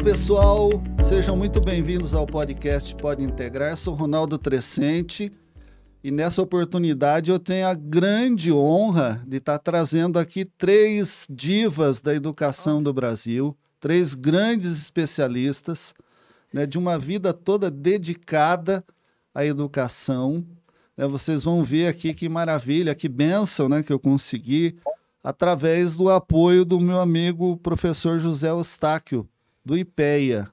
pessoal, sejam muito bem-vindos ao podcast Pode Integrar. Sou Ronaldo Trescente e nessa oportunidade eu tenho a grande honra de estar trazendo aqui 3 divas da educação do Brasil, 3 grandes especialistas, né, de uma vida toda dedicada à educação. Vocês vão ver aqui que maravilha, que bênção, né, que eu consegui através do apoio do meu amigo professor José Eustáquio, do IPEA,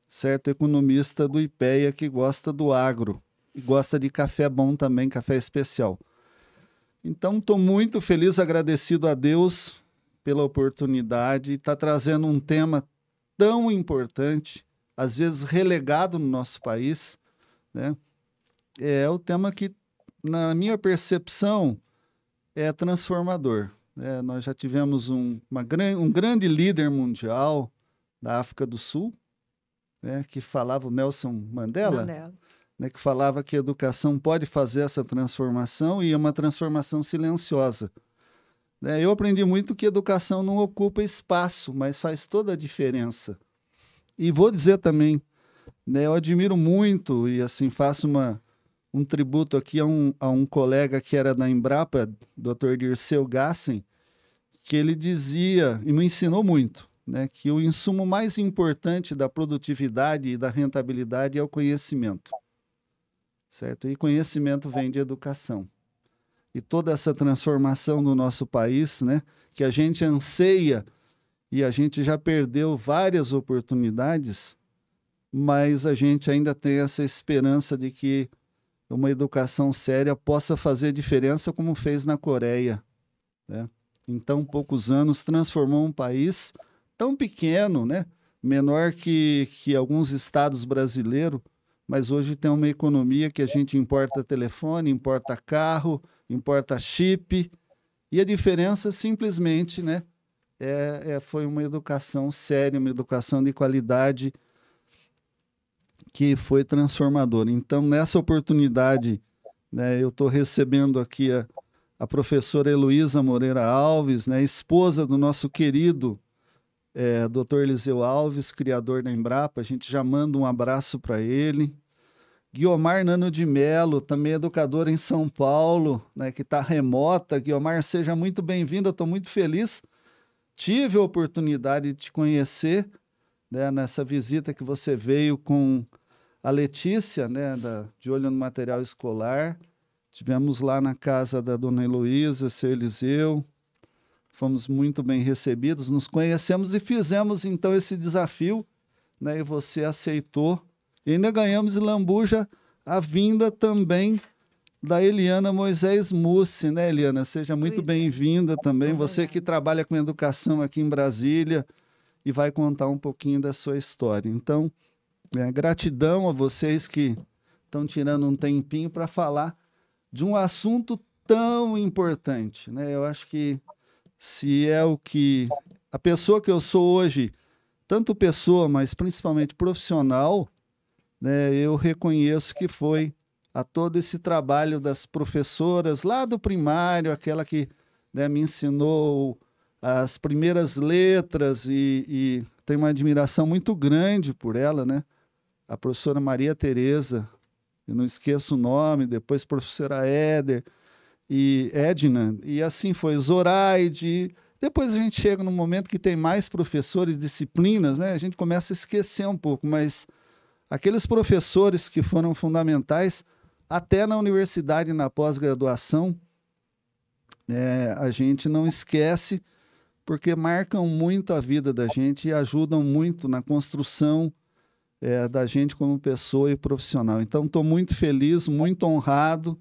certo? Economista do IPEA que gosta do agro e gosta de café bom também, café especial. Então, estou muito feliz, agradecido a Deus pela oportunidade de estar trazendo um tema tão importante, às vezes relegado no nosso país, né? É o tema que, na minha percepção, é transformador. Nós já tivemos um grande líder mundial da África do Sul, né, que falava, o Nelson Mandela, né, que falava que a educação pode fazer essa transformação e é uma transformação silenciosa. Eu aprendi muito que educação não ocupa espaço, mas faz toda a diferença. E vou dizer também, né, eu admiro muito e assim faço um tributo aqui a um colega que era da Embrapa, Dr. Dirceu Gassen, que ele dizia, e me ensinou muito, né, que o insumo mais importante da produtividade e da rentabilidade é o conhecimento, certo? E conhecimento vem de educação. E toda essa transformação do nosso país, né, que a gente anseia e a gente já perdeu várias oportunidades, mas a gente ainda tem essa esperança de que uma educação séria possa fazer diferença como fez na Coreia, né? Em tão poucos anos transformou um país tão pequeno, né? Menor que alguns estados brasileiros, mas hoje tem uma economia que a gente importa telefone, importa carro, importa chip, e a diferença simplesmente, né, foi uma educação séria, uma educação de qualidade que foi transformadora. Então, nessa oportunidade, né, eu estou recebendo aqui a professora Heloísa Moreira Alves, né, esposa do nosso querido Dr. Eliseu Alves, criador da Embrapa. A gente já manda um abraço para ele. Guiomar Nano de Mello, também educadora em São Paulo, né, que está remota. Guiomar, seja muito bem-vinda, estou muito feliz. Tive a oportunidade de te conhecer, né, nessa visita que você veio com a Letícia, né, de Olho no Material Escolar. Tivemos lá na casa da dona Heloísa, seu Eliseu, fomos muito bem recebidos, nos conhecemos e fizemos então esse desafio, né, e você aceitou. E ainda ganhamos em Lambuja a vinda também da Eliana Moisés Mussi, né, Eliana? Seja muito bem-vinda também, você que trabalha com educação aqui em Brasília e vai contar um pouquinho da sua história. Então, gratidão a vocês que estão tirando um tempinho para falar de um assunto tão importante, né? Eu acho que se é o que a pessoa que eu sou hoje, tanto pessoa, mas principalmente profissional, né, eu reconheço que foi a todo esse trabalho das professoras lá do primário, aquela que, né, me ensinou as primeiras letras e tenho uma admiração muito grande por ela, né? A professora Maria Tereza, eu não esqueço o nome, depois professora Éder e Edna, e assim foi, Zoraide. Depois a gente chega num momento que tem mais professores, disciplinas, né? A gente começa a esquecer um pouco, mas aqueles professores que foram fundamentais, até na universidade, na pós-graduação, a gente não esquece, porque marcam muito a vida da gente e ajudam muito na construção da gente como pessoa e profissional. Então, estou muito feliz, muito honrado,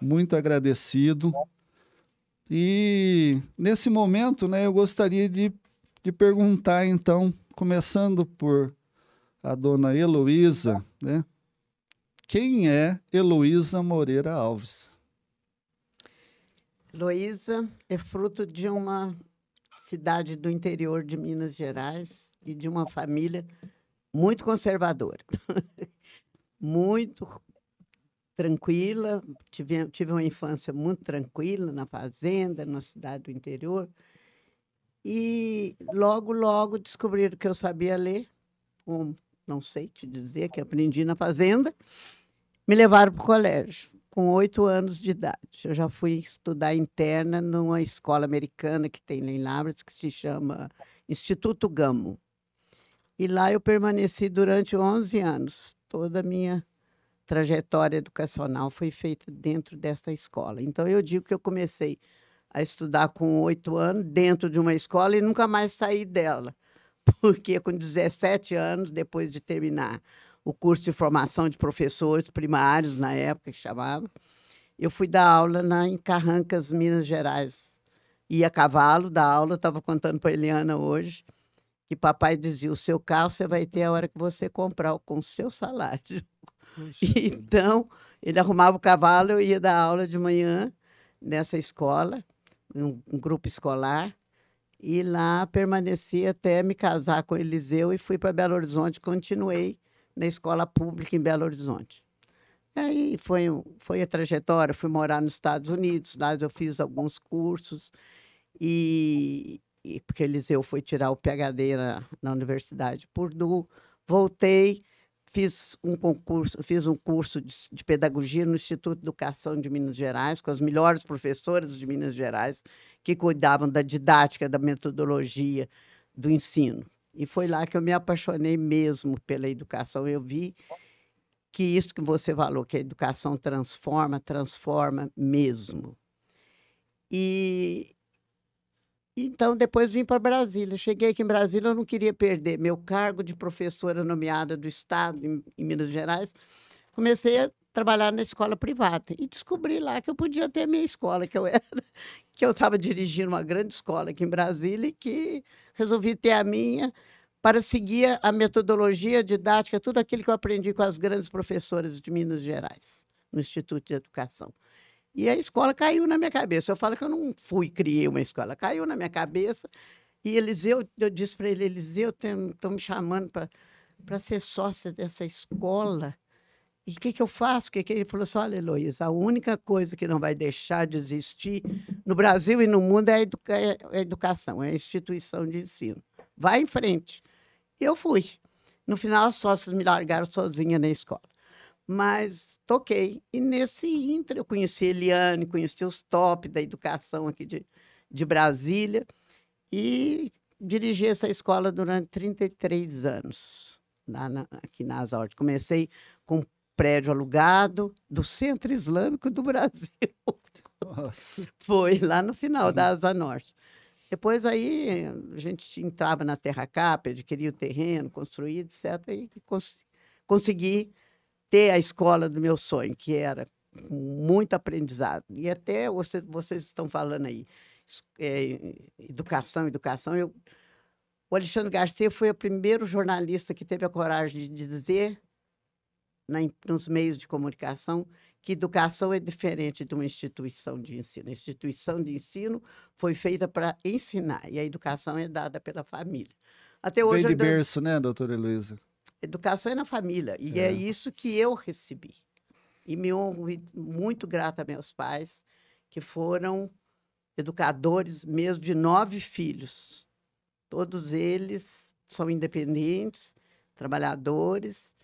muito agradecido. E, nesse momento, né, eu gostaria de perguntar, então, começando por a dona Heloísa, né? Quem é Heloísa Moreira Alves? Heloísa é fruto de uma cidade do interior de Minas Gerais e de uma família muito conservadora, muito tranquila. Tive uma infância muito tranquila na fazenda, na cidade do interior. E logo descobriram que eu sabia ler não sei te dizer, que aprendi na fazenda, me levaram para o colégio, com 8 anos de idade. Eu já fui estudar interna numa escola americana que tem lá em Lavras, que se chama Instituto Gamo. E lá eu permaneci durante 11 anos. Toda a minha trajetória educacional foi feita dentro desta escola. Então, eu digo que eu comecei a estudar com 8 anos dentro de uma escola e nunca mais saí dela. Porque com 17 anos, depois de terminar o curso de formação de professores primários, na época que chamava, eu fui dar aula em Carrancas, Minas Gerais. Ia a cavalo dar aula, estava contando para a Eliana hoje, que papai dizia, o seu carro você vai ter a hora que você comprar com o seu salário. Puxa. Então, ele arrumava o cavalo, eu ia dar aula de manhã nessa escola, um grupo escolar, e lá permaneci até me casar com Eliseu e fui para Belo Horizonte, continuei na escola pública em Belo Horizonte. Aí foi a trajetória, fui morar nos Estados Unidos, lá eu fiz alguns cursos, porque Eliseu foi tirar o PhD na Universidade de Purdue, voltei, fiz um curso de pedagogia no Instituto de Educação de Minas Gerais, com as melhores professoras de Minas Gerais, que cuidavam da didática, da metodologia do ensino. E foi lá que eu me apaixonei mesmo pela educação. Eu vi que isso que você falou, que a educação transforma mesmo. Então, depois vim para Brasília. Cheguei aqui em Brasília, eu não queria perder meu cargo de professora nomeada do Estado, em Minas Gerais. Comecei a trabalhar na escola privada e descobri lá que eu podia ter a minha escola, que eu estava dirigindo uma grande escola aqui em Brasília e que resolvi ter a minha para seguir a metodologia didática, tudo aquilo que eu aprendi com as grandes professoras de Minas Gerais, no Instituto de Educação. E a escola caiu na minha cabeça. Eu falo que eu não criei uma escola, caiu na minha cabeça. E Eliseu, eu disse para ele, Eliseu, estão me chamando para ser sócia dessa escola. E o que eu faço? Ele falou assim, olha, Heloísa, a única coisa que não vai deixar de existir no Brasil e no mundo é a educação, é a instituição de ensino. Vai em frente. E eu fui. No final, as sócias me largaram sozinha na escola. Mas toquei. E nesse ínter eu conheci a Eliane, conheci os top da educação aqui de Brasília e dirigi essa escola durante 33 anos, aqui na Asa Norte. Comecei com um prédio alugado do Centro Islâmico do Brasil. Nossa. Foi lá no final da Asa Norte. Depois aí a gente entrava na Terra Cap, adquiria o terreno, construía, etc. E consegui ter a escola do meu sonho, que era com muito aprendizado. E até vocês estão falando aí, educação. O Alexandre Garcia foi o primeiro jornalista que teve a coragem de dizer nos meios de comunicação que educação é diferente de uma instituição de ensino. A instituição de ensino foi feita para ensinar, e a educação é dada pela família. Até hoje, veio de berço, né, doutora Heloísa? Educação é na família, e é isso que eu recebi. E me honro muito grata a meus pais, que foram educadores mesmo de 9 filhos. Todos eles são independentes, trabalhadores,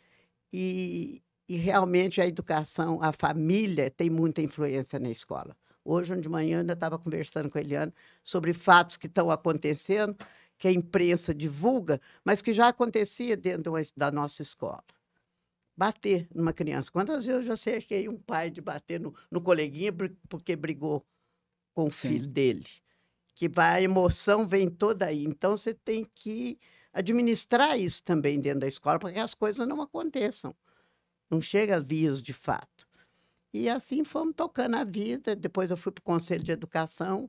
e realmente a educação, a família tem muita influência na escola. Hoje, de manhã, eu ainda estava conversando com a Eliana sobre fatos que estão acontecendo, que a imprensa divulga, mas que já acontecia dentro da nossa escola. Bater numa criança. Quantas vezes eu já cerquei um pai de bater no coleguinha porque brigou com o filho dele? Que a emoção vem toda aí. Então, você tem que administrar isso também dentro da escola, para que as coisas não aconteçam. Não chega a vias de fato. E assim fomos tocando a vida. Depois eu fui para o Conselho de Educação.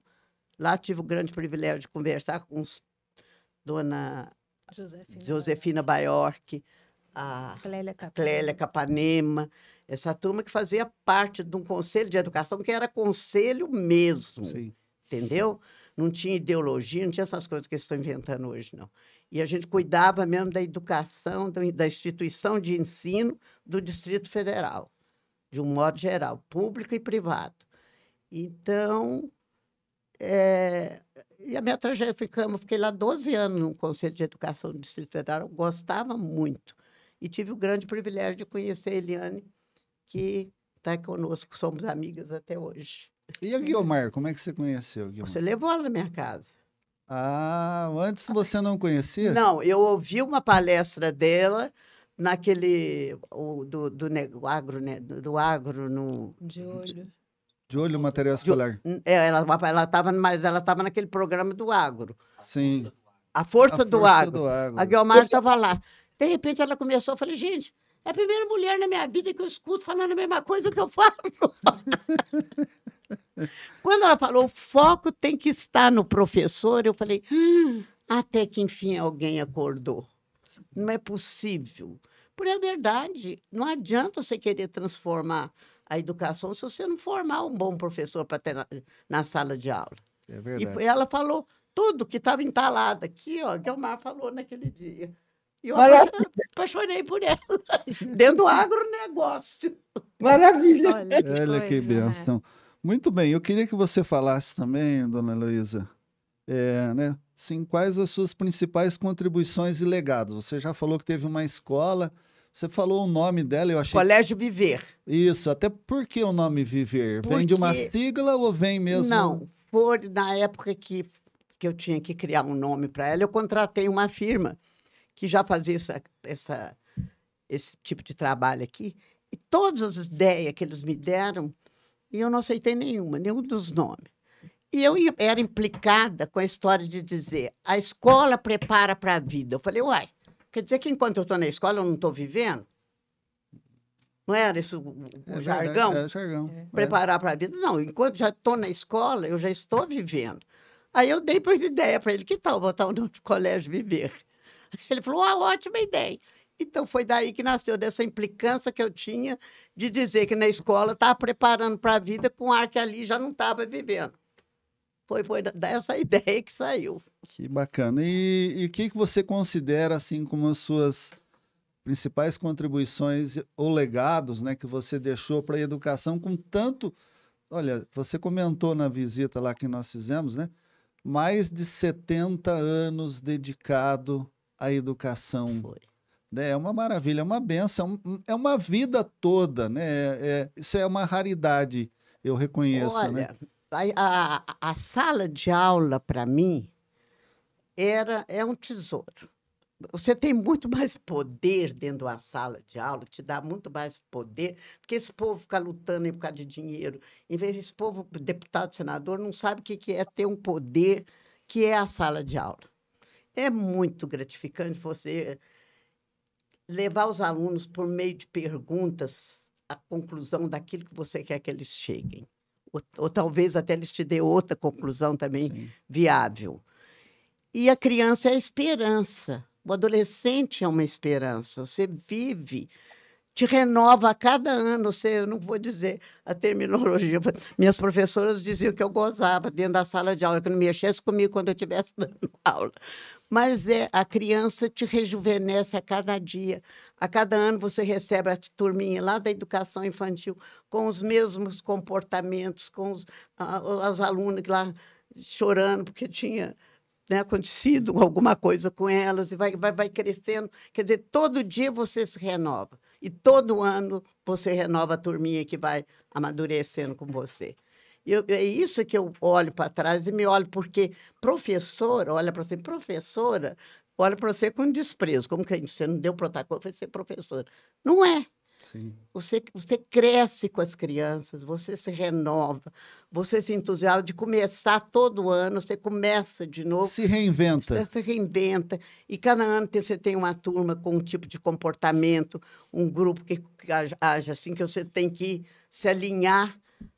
Lá tive o grande privilégio de conversar com dona Josefina Baiorque, a Clélia Capanema, essa turma que fazia parte de um conselho de educação que era conselho mesmo. Sim. Entendeu? Não tinha ideologia, não tinha essas coisas que eles estão inventando hoje, não. E a gente cuidava mesmo da educação, da instituição de ensino do Distrito Federal, de um modo geral, público e privado. Então, minha trajetória, fiquei lá 12 anos no Conselho de Educação do Distrito Federal, gostava muito. E tive o grande privilégio de conhecer a Eliane, que está conosco, somos amigas até hoje. E a Guiomar, como é que você conheceu, Guiomar? Você levou ela na minha casa. Ah, antes você não conhecia? Não, eu ouvi uma palestra dela naquele do agro no De olho. De olho material escolar. ela estava naquele programa do agro. Sim. A Força do Agro. do Agro. A Guiomar estava lá. De repente ela começou, eu falei, gente, é a primeira mulher na minha vida que eu escuto falando a mesma coisa que eu falo. Quando ela falou, o foco tem que estar no professor, eu falei, até que enfim alguém acordou. Não é possível. Por é verdade, não adianta você querer transformar a educação se você não formar um bom professor para ter na sala de aula. É verdade. E ela falou tudo que estava entalado aqui, ó, que o Mar falou naquele dia. E eu apaixonei por ela, dentro do agronegócio. Maravilha. Olha que bênção. Muito bem, eu queria que você falasse também, dona Heloísa, né, assim, quais as suas principais contribuições e legados? Você já falou que teve uma escola, você falou o nome dela, eu achei... Colégio Viver. Isso, até por que o nome Viver? Vem de uma sigla ou vem mesmo... Não, na época que eu tinha que criar um nome para ela, eu contratei uma firma que já fazia esse tipo de trabalho aqui, e todas as ideias que eles me deram, e eu não aceitei nenhum dos nomes. E eu era implicada com a história de dizer, a escola prepara para a vida. Eu falei, uai, quer dizer que enquanto eu estou na escola eu não estou vivendo? Não era isso o jargão? É jargão. Preparar para a vida? Não, enquanto já estou na escola, eu já estou vivendo. Aí eu dei ideia para ele, que tal botar o nome de Colégio Viver? Ele falou, ótima ideia. Então, foi daí que nasceu, dessa implicância que eu tinha de dizer que na escola estava preparando para a vida com ar que ali já não estava vivendo. Foi dessa ideia que saiu. Que bacana. E o que você considera, assim, como as suas principais contribuições ou legados, né, que você deixou para a educação com tanto... Olha, você comentou na visita lá que nós fizemos, né? Mais de 70 anos dedicado à educação. Foi. É uma maravilha, é uma benção, é uma vida toda, né? Isso é uma raridade, eu reconheço. Olha, né? a sala de aula, para mim, é um tesouro. Você tem muito mais poder dentro da sala de aula, te dá muito mais poder, porque esse povo fica lutando aí por causa de dinheiro. Em vez desse povo, deputado, senador, não sabe o que é ter um poder que é a sala de aula. É muito gratificante você levar os alunos, por meio de perguntas, à conclusão daquilo que você quer que eles cheguem. Ou talvez até eles te dê outra conclusão também Sim. viável. E a criança é a esperança. O adolescente é uma esperança. Você vive, te renova a cada ano. Eu não vou dizer a terminologia. Minhas professoras diziam que eu gozava dentro da sala de aula, que não mexesse comigo quando eu estivesse dando aula. Mas a criança te rejuvenesce a cada dia. A cada ano você recebe a turminha lá da educação infantil com os mesmos comportamentos, com os alunos lá chorando porque tinha... né, acontecido alguma coisa com elas, e vai crescendo. Quer dizer, todo dia você se renova. E todo ano você renova a turminha que vai amadurecendo com você. É isso que eu olho para trás e me olho, porque professora olha para você, professora olha para você com desprezo. Como que você não deu protocolo para ser professora? Não é. Sim. Você cresce com as crianças, você se renova, você se entusiasma de começar todo ano, você começa de novo. Se reinventa. Você se reinventa. E cada ano você tem uma turma com um tipo de comportamento, um grupo que age assim, que você tem que se alinhar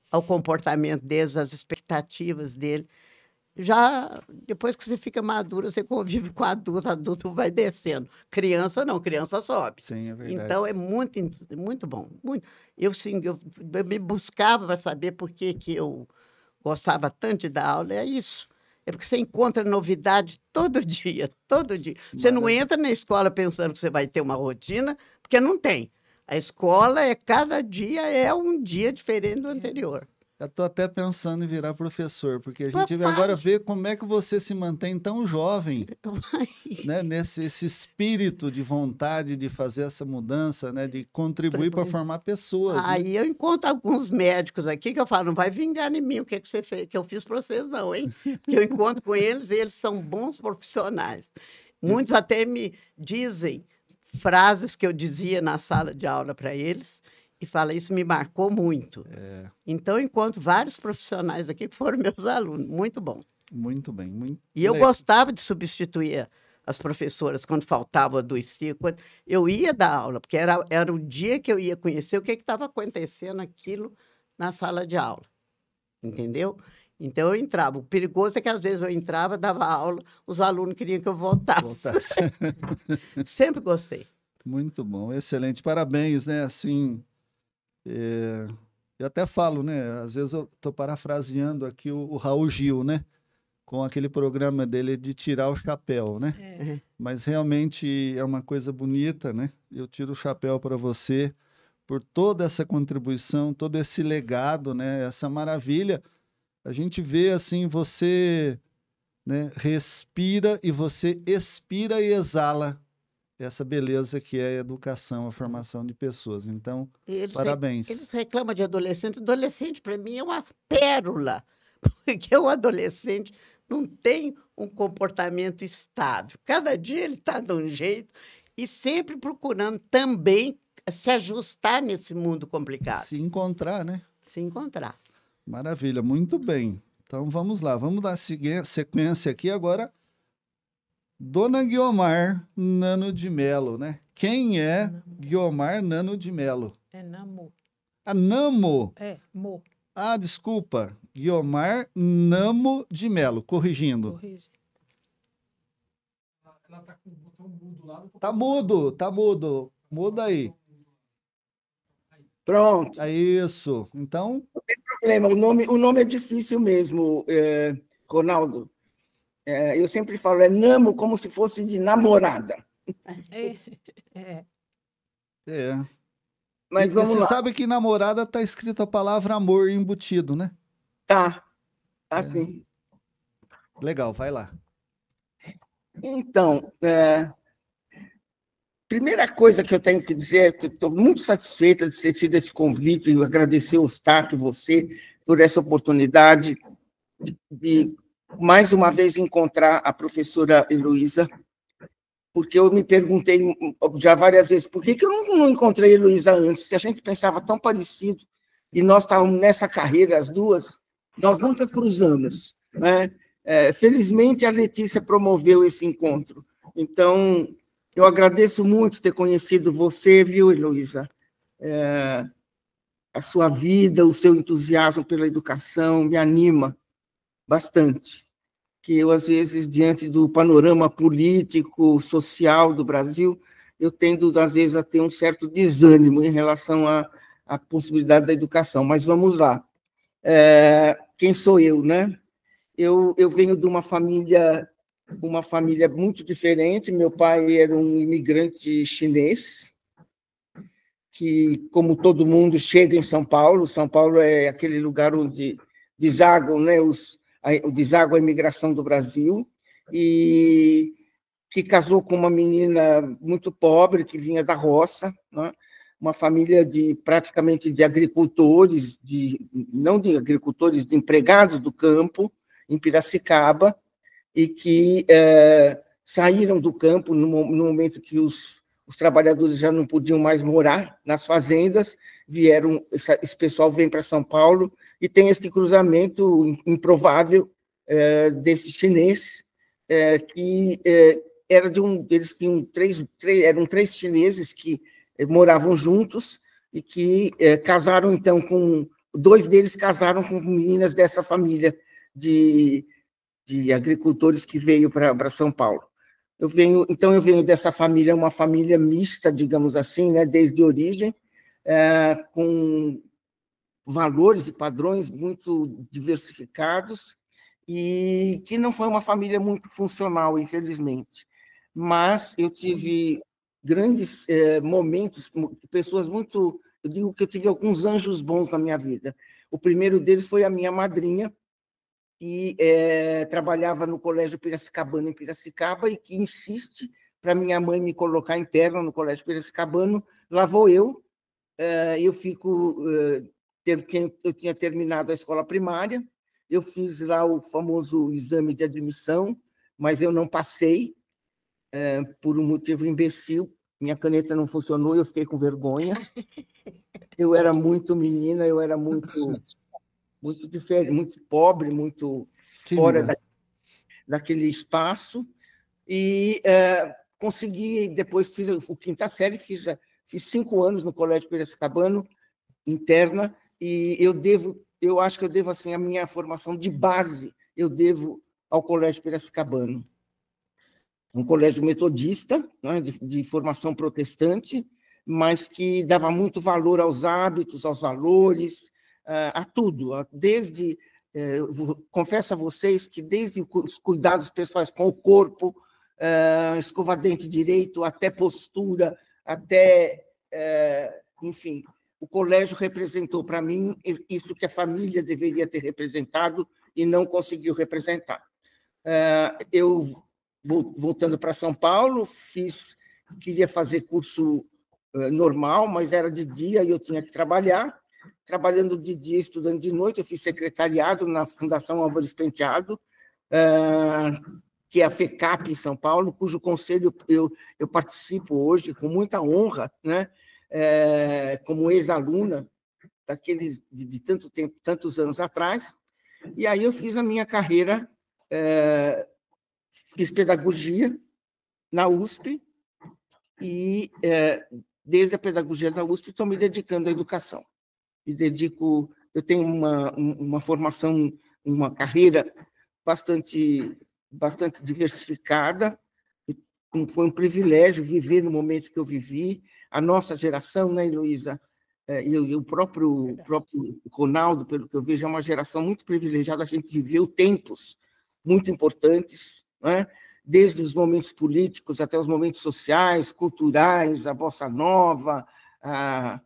ao comportamento deles, às expectativas dele. Já depois que você fica madura, você convive com adulto vai descendo. Criança não, criança sobe. Sim, é verdade. Então, é muito, muito bom. Muito. Eu me buscava para saber por que eu gostava tanto de dar aula. É isso. É porque você encontra novidade todo dia, todo dia. Você não entra na escola pensando que você vai ter uma rotina, porque não tem. A escola, cada dia é um dia diferente do anterior. Eu estou até pensando em virar professor, porque a gente Papai. agora vê como é que você se mantém tão jovem, né? Esse espírito de vontade de fazer essa mudança, né? De contribuir para formar pessoas, né? Aí eu encontro alguns médicos aqui que eu falo, não vai vingar em mim o que você fez, que eu fiz para vocês, não, hein? Porque eu encontro com eles e eles são bons profissionais. Muitos até me dizem frases que eu dizia na sala de aula para eles e fala, isso me marcou muito. Então, eu encontro vários profissionais aqui que foram meus alunos. Muito bom. Muito bem. Muito E eu legal. gostava de substituir as professoras quando faltava adoecia. Quando eu ia dar aula, porque era o dia que eu ia conhecer o que estava acontecendo aquilo na sala de aula. Entendeu? Então, eu entrava. O perigoso é que, às vezes, eu entrava, dava aula, os alunos queriam que eu voltasse. Sempre gostei. Muito bom, excelente. Parabéns, né? Assim, eu até falo, né? Às vezes eu estou parafraseando aqui o Raul Gil, né? Com aquele programa dele de tirar o chapéu, né? Mas realmente é uma coisa bonita, né? Eu tiro o chapéu para você por toda essa contribuição, todo esse legado, né? Essa maravilha. A gente vê assim, você, né, respira e você expira e exala essa beleza que é a educação, a formação de pessoas. Então, parabéns. Eles reclamam de adolescente. Adolescente, para mim, é uma pérola, porque o adolescente não tem um comportamento estável. Cada dia ele está de um jeito e sempre procurando também se ajustar nesse mundo complicado. Se encontrar, né? Se encontrar. Maravilha, muito bem. Então, vamos lá. Vamos dar sequência aqui agora. Dona Guiomar Nano de Melo, né? Quem é Guiomar Nano de Melo? É Namo. A Namo? É, Mo. Ah, desculpa. Guiomar Namo de Melo, corrigindo. Corrige. Ela tá com o botão mudo lá. Tá mudo. Muda aí. Pronto. É isso. Então, Problema. O nome é difícil mesmo, Ronaldo. Eu sempre falo, é Namo como se fosse de namorada. Mas e vamos você lá. sabe que namorada tá escrito a palavra amor embutido, né? Tá. Assim. Legal, vai lá. Então, primeira coisa que eu tenho que dizer, estou muito satisfeita de ter tido esse convite e agradecer o Eustáquio e você por essa oportunidade de mais uma vez encontrar a professora Heloísa, porque eu me perguntei já várias vezes por que eu não encontrei a Heloísa antes, se a gente pensava tão parecido, e nós estávamos nessa carreira, as duas, nós nunca cruzamos, né? Felizmente, a Letícia promoveu esse encontro. Então, eu agradeço muito ter conhecido você, viu, Heloísa? A sua vida, o seu entusiasmo pela educação me anima bastante. Que eu, às vezes, diante do panorama político, social do Brasil, eu tendo, às vezes, a ter um certo desânimo em relação à possibilidade da educação. Mas vamos lá. Quem sou eu, né? Eu venho de uma família muito diferente. Meu pai era um imigrante chinês, que, como todo mundo, chega em São Paulo. São Paulo é aquele lugar onde desaguam, né, deságua a imigração do Brasil, e que casou com uma menina muito pobre, que vinha da roça, né? Uma família praticamente de agricultores, não de agricultores, de empregados do campo, em Piracicaba, e que saíram do campo no momento que os trabalhadores já não podiam mais morar nas fazendas, esse pessoal vem para São Paulo e tem esse cruzamento improvável desse chinês, que era eles tinham eram três chineses que moravam juntos e que casaram, então, dois deles casaram com meninas dessa família de agricultores que veio para São Paulo. Eu venho dessa família, uma família mista, digamos assim, né, desde a origem, com valores e padrões muito diversificados, e que não foi uma família muito funcional, infelizmente. Mas eu tive grandes momentos, pessoas muito... Eu digo que eu tive alguns anjos bons na minha vida. O primeiro deles foi a minha madrinha, que trabalhava no Colégio Piracicabano, em Piracicaba, e que insiste para minha mãe me colocar interna no Colégio Piracicabano. Lá vou eu fico... eu tinha terminado a escola primária, eu fiz lá o famoso exame de admissão, mas eu não passei, por um motivo imbecil. Minha caneta não funcionou e eu fiquei com vergonha. Eu era muito menina, eu era muito diferente, muito pobre, muito fora daquele espaço. E consegui, depois fiz o quinta série, fiz 5 anos no Colégio Piracicabano, interna, e eu acho que eu devo, assim, a minha formação de base, eu devo ao Colégio Piracicabano. Um colégio metodista, né, de formação protestante, mas que dava muito valor aos hábitos, aos valores, a tudo, desde, confesso a vocês que desde os cuidados pessoais com o corpo, escovar dente direito, até postura, até, enfim, o colégio representou para mim isso que a família deveria ter representado e não conseguiu representar. Eu, voltando para São Paulo, queria fazer curso normal, mas era de dia e eu tinha que trabalhar. Trabalhando de dia, estudando de noite, eu fiz secretariado na Fundação Álvares Penteado, que é a FECAP em São Paulo, cujo conselho eu participo hoje com muita honra, né? Como ex-aluna daqueles de tanto tempo, tantos anos atrás. E aí eu fiz a minha carreira, fiz pedagogia na USP e desde a pedagogia da USP estou me dedicando à educação. Eu tenho uma formação, uma carreira bastante diversificada. Foi um privilégio viver no momento que eu vivi. A nossa geração, né, Heloísa? E o próprio Ronaldo, pelo que eu vejo, é uma geração muito privilegiada. A gente viveu tempos muito importantes, né? Desde os momentos políticos até os momentos sociais, culturais, a bossa nova, a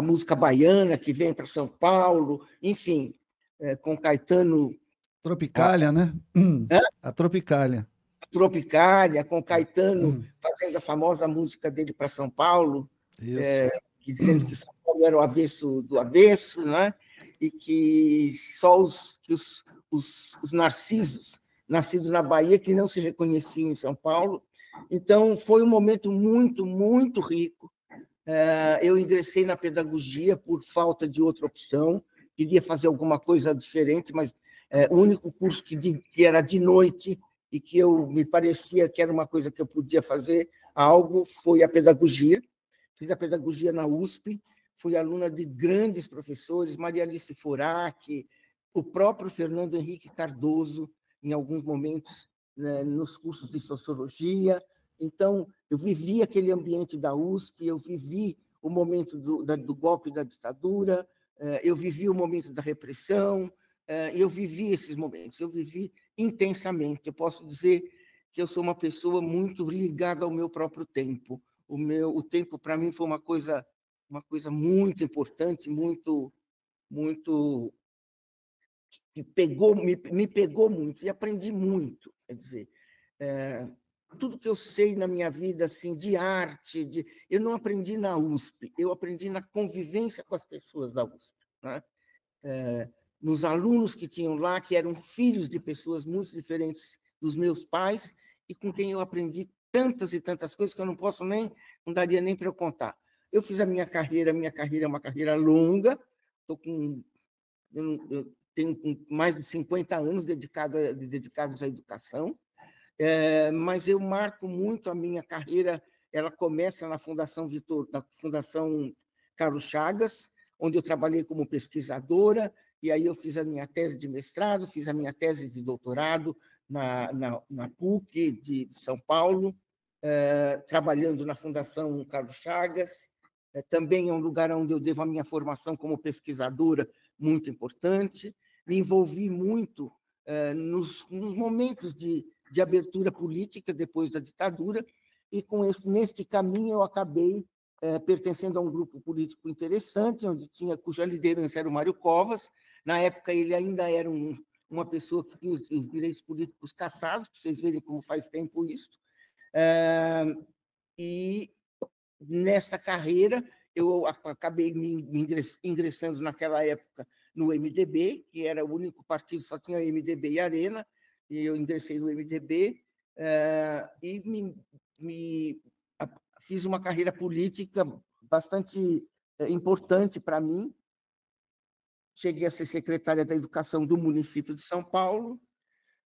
música baiana que vem para São Paulo, enfim, com Caetano... Tropicália, né? A Tropicália. Tropicália, com Caetano fazendo a famosa música dele para São Paulo, dizendo que São Paulo era o avesso do avesso, né? E que só os narcisos, nascidos na Bahia, que não se reconheciam em São Paulo. Então, foi um momento muito, muito rico. Eu ingressei na pedagogia por falta de outra opção, queria fazer alguma coisa diferente, mas o único curso que era de noite e que me parecia que era uma coisa que eu podia fazer algo foi a pedagogia. Fiz a pedagogia na USP, fui aluna de grandes professores, Maria Alice Forac, o próprio Fernando Henrique Cardoso, em alguns momentos, né, nos cursos de sociologia. Então, eu vivi aquele ambiente da USP, eu vivi o momento do golpe da ditadura, eu vivi o momento da repressão, eu vivi esses momentos, eu vivi intensamente. Eu posso dizer que eu sou uma pessoa muito ligada ao meu próprio tempo. O tempo, para mim, foi uma coisa muito importante, muito me pegou muito e aprendi muito. Quer dizer, tudo que eu sei na minha vida, assim, de arte, eu não aprendi na USP, eu aprendi na convivência com as pessoas da USP, né? Nos alunos que tinham lá, que eram filhos de pessoas muito diferentes dos meus pais e com quem eu aprendi tantas e tantas coisas que eu não daria nem para eu contar. Eu fiz a minha carreira é uma carreira longa, eu tenho mais de 50 anos dedicados à educação, mas eu marco muito a minha carreira. Ela começa na Fundação Carlos Chagas, onde eu trabalhei como pesquisadora, e aí eu fiz a minha tese de mestrado, fiz a minha tese de doutorado na PUC de São Paulo, trabalhando na Fundação Carlos Chagas. Também é um lugar onde eu devo a minha formação como pesquisadora, muito importante. Me envolvi muito nos momentos de abertura política depois da ditadura, e neste caminho eu acabei pertencendo a um grupo político interessante, cuja liderança era o Mário Covas. Na época, ele ainda era uma pessoa que tinha os direitos políticos cassados, para vocês verem como faz tempo isso. E nessa carreira, eu acabei me ingressando naquela época no MDB, que era o único partido, só tinha MDB e Arena, e eu ingressei no MDB, e fiz uma carreira política bastante importante para mim. Cheguei a ser secretária da Educação do município de São Paulo,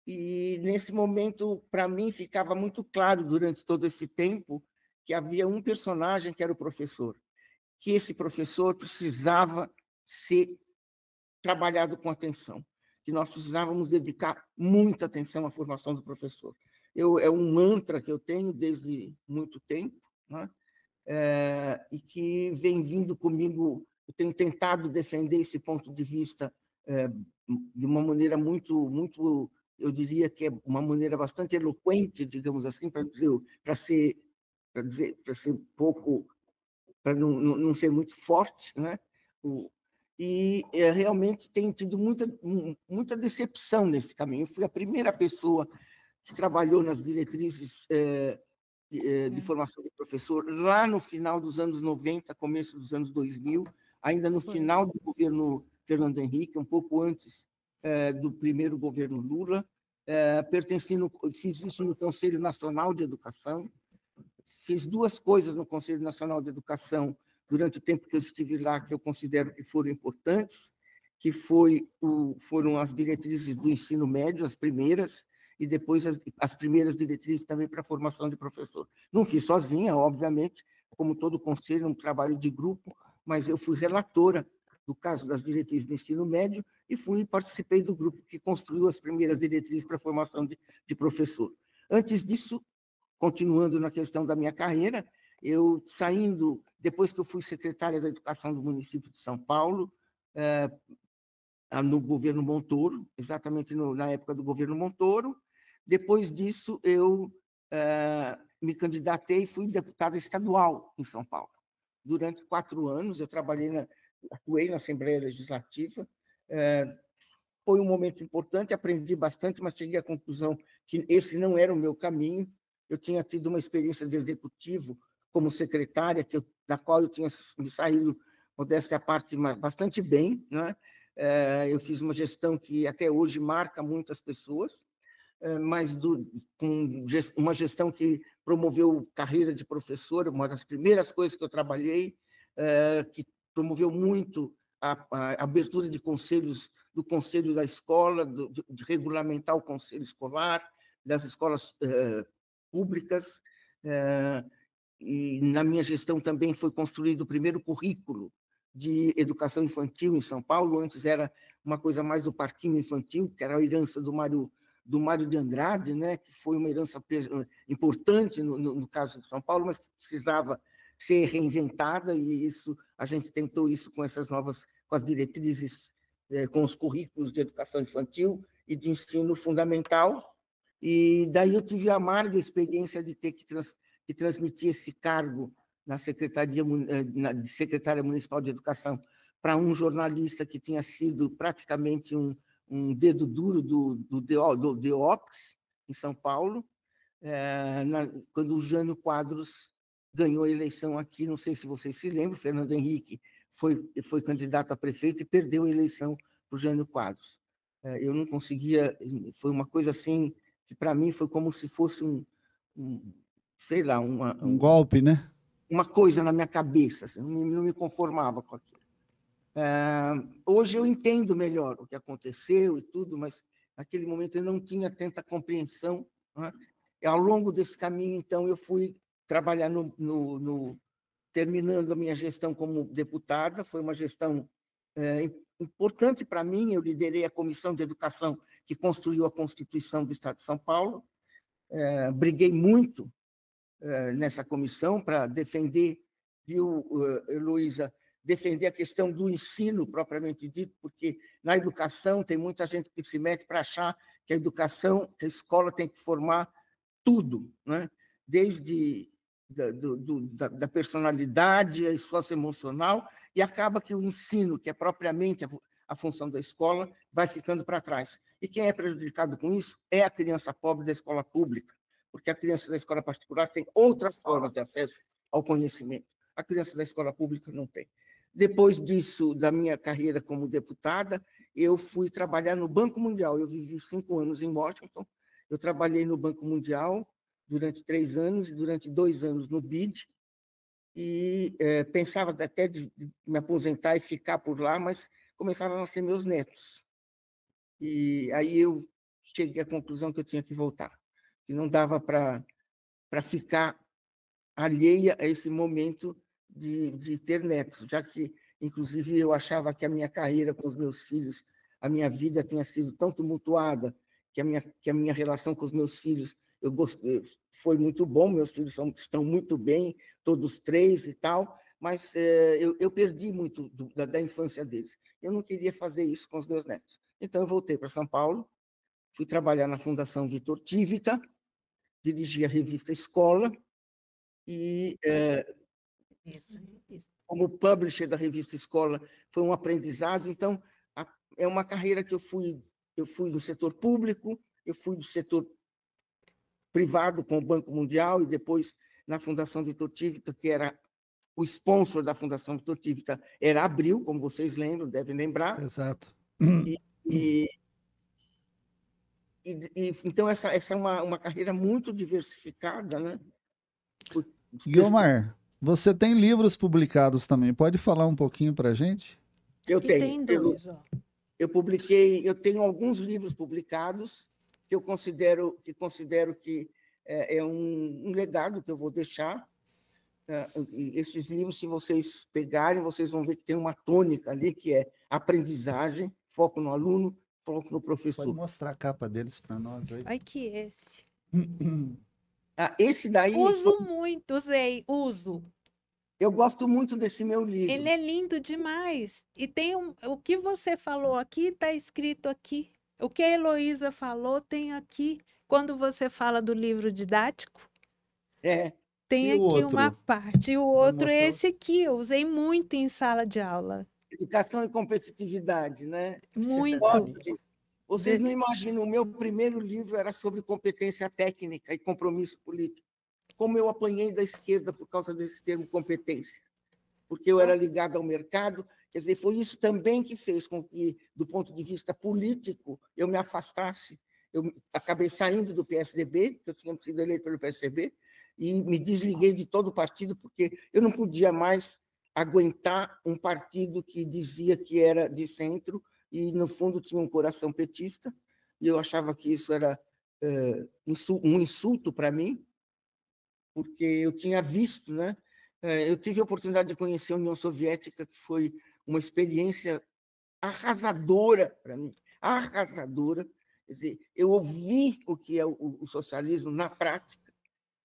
e, nesse momento, para mim, ficava muito claro, durante todo esse tempo, que havia um personagem que era o professor, que esse professor precisava ser trabalhado com atenção, que nós precisávamos dedicar muita atenção à formação do professor. É um mantra que eu tenho desde muito tempo, né? E que vem vindo comigo. Eu tenho tentado defender esse ponto de vista de uma maneira muito, eu diria que é uma maneira bastante eloquente, digamos assim, para ser pouco, para não ser muito forte, né? E realmente tenho tido muita decepção nesse caminho. Eu fui a primeira pessoa que trabalhou nas diretrizes de formação de professor lá no final dos anos 90, começo dos anos 2000, ainda no final do governo Fernando Henrique, um pouco antes do primeiro governo Lula. Fiz isso no Conselho Nacional de Educação. Fiz duas coisas no Conselho Nacional de Educação durante o tempo que eu estive lá, que eu considero que foram importantes, que foram as diretrizes do ensino médio, as primeiras, e depois as primeiras diretrizes também para a formação de professor. Não fiz sozinha, obviamente, como todo conselho, um trabalho de grupo, mas eu fui relatora do caso das diretrizes do ensino médio e participei do grupo que construiu as primeiras diretrizes para a formação de professor. Antes disso, continuando na questão da minha carreira, eu depois que eu fui secretária da Educação do município de São Paulo, no governo Montoro, exatamente na época do governo Montoro. Depois disso, eu me candidatei e fui deputada estadual em São Paulo. Durante 4 anos, eu atuei na Assembleia Legislativa. Foi um momento importante, aprendi bastante, mas cheguei à conclusão que esse não era o meu caminho. Eu tinha tido uma experiência de executivo como secretária, da qual eu tinha me saído, modéstia à parte, bastante bem, né? Eu fiz uma gestão que até hoje marca muitas pessoas, mas com uma gestão que promoveu carreira de professor, uma das primeiras coisas que eu trabalhei, que promoveu muito a abertura de conselhos, do conselho da escola, de regulamentar o conselho escolar, das escolas públicas, e na minha gestão também foi construído o primeiro currículo de educação infantil em São Paulo. Antes era uma coisa mais do parquinho infantil, que era a herança do Mário de Andrade, né, que foi uma herança importante no caso de São Paulo, mas que precisava ser reinventada, e a gente tentou isso com as diretrizes, com os currículos de educação infantil e de ensino fundamental. E daí eu tive a amarga experiência de ter que transmitir esse cargo na de secretária municipal de educação para um jornalista que tinha sido praticamente um dedo duro do DEOPS, em São Paulo, quando o Jânio Quadros ganhou a eleição aqui. Não sei se vocês se lembram, Fernando Henrique foi candidato a prefeito e perdeu a eleição para o Jânio Quadros. Eu não conseguia, foi uma coisa assim, que para mim foi como se fosse sei lá, um golpe, né? Uma coisa na minha cabeça, assim, não me conformava com aquilo. Hoje eu entendo melhor o que aconteceu e tudo, mas naquele momento eu não tinha tanta compreensão, né? E ao longo desse caminho, então, eu fui trabalhar terminando a minha gestão como deputada. Foi uma gestão importante para mim. Eu liderei a Comissão de Educação que construiu a Constituição do Estado de São Paulo. Briguei muito nessa comissão para defender, viu, Heloísa, defender a questão do ensino propriamente dito, porque na educação tem muita gente que se mete para achar que a escola tem que formar tudo, né? desde da personalidade, a esforço emocional, e acaba que o ensino, que é propriamente a função da escola, vai ficando para trás. E quem é prejudicado com isso é a criança pobre da escola pública, porque a criança da escola particular tem outras formas de acesso ao conhecimento. A criança da escola pública não tem. Depois disso, da minha carreira como deputada, eu fui trabalhar no Banco Mundial. Eu vivi 5 anos em Washington. Eu trabalhei no Banco Mundial durante 3 anos e durante 2 anos no BID, e pensava até de me aposentar e ficar por lá, mas começaram a nascer meus netos. E aí eu cheguei à conclusão que eu tinha que voltar, que não dava para ficar alheia a esse momento de ter netos, já que, inclusive, eu achava que a minha carreira com os meus filhos, a minha vida tinha sido tão tumultuada, que a minha relação com os meus filhos foi muito bom, meus filhos estão muito bem, todos 3 e tal, mas eu perdi muito da infância deles. Eu não queria fazer isso com os meus netos. Então, eu voltei para São Paulo, fui trabalhar na Fundação Vitor Tivita, dirigi a revista Escola, e como publisher da revista Escola foi um aprendizado. Então, é uma carreira que eu fui do setor público, eu fui do setor privado com o Banco Mundial, e depois na Fundação Vitor Tivita, que era o sponsor da Fundação Vitor Tivita, era Abril, como vocês lembram, devem lembrar. Exato. Então, essa é uma carreira muito diversificada, né? Guiomar, você tem livros publicados também. Pode falar um pouquinho para a gente? Eu tenho. Tem 2, ó. Eu tenho alguns livros publicados que eu considero que é um legado que eu vou deixar. Esses livros, se vocês pegarem, vocês vão ver que tem uma tônica ali, que é aprendizagem, foco no aluno, foco no professor. Pode mostrar a capa deles para nós aí. Ai, que esse. Esse daí... Uso. Eu gosto muito desse meu livro. Ele é lindo demais. E tem o que você falou aqui, está escrito aqui. O que a Heloísa falou tem aqui. Quando você fala do livro didático, tem E aqui o outro? uma parte. E o outro é mostrar. esse aqui. Eu usei muito em sala de aula. Educação e competitividade, né? Muito. Vocês não imaginam, o meu primeiro livro era sobre competência técnica e compromisso político. Como eu apanhei da esquerda por causa desse termo competência, porque eu era ligado ao mercado. Quer dizer, foi isso também que fez com que, do ponto de vista político, eu me afastasse. Eu acabei saindo do PSDB, que eu tinha sido eleito pelo PSDB, e me desliguei de todo o partido, porque eu não podia mais aguentar um partido que dizia que era de centro e, no fundo, tinha um coração petista, e eu achava que isso era um insulto para mim, porque eu tinha visto, né? Eu tive a oportunidade de conhecer a União Soviética, que foi uma experiência arrasadora para mim, arrasadora. Quer dizer, eu ouvi o que é o socialismo na prática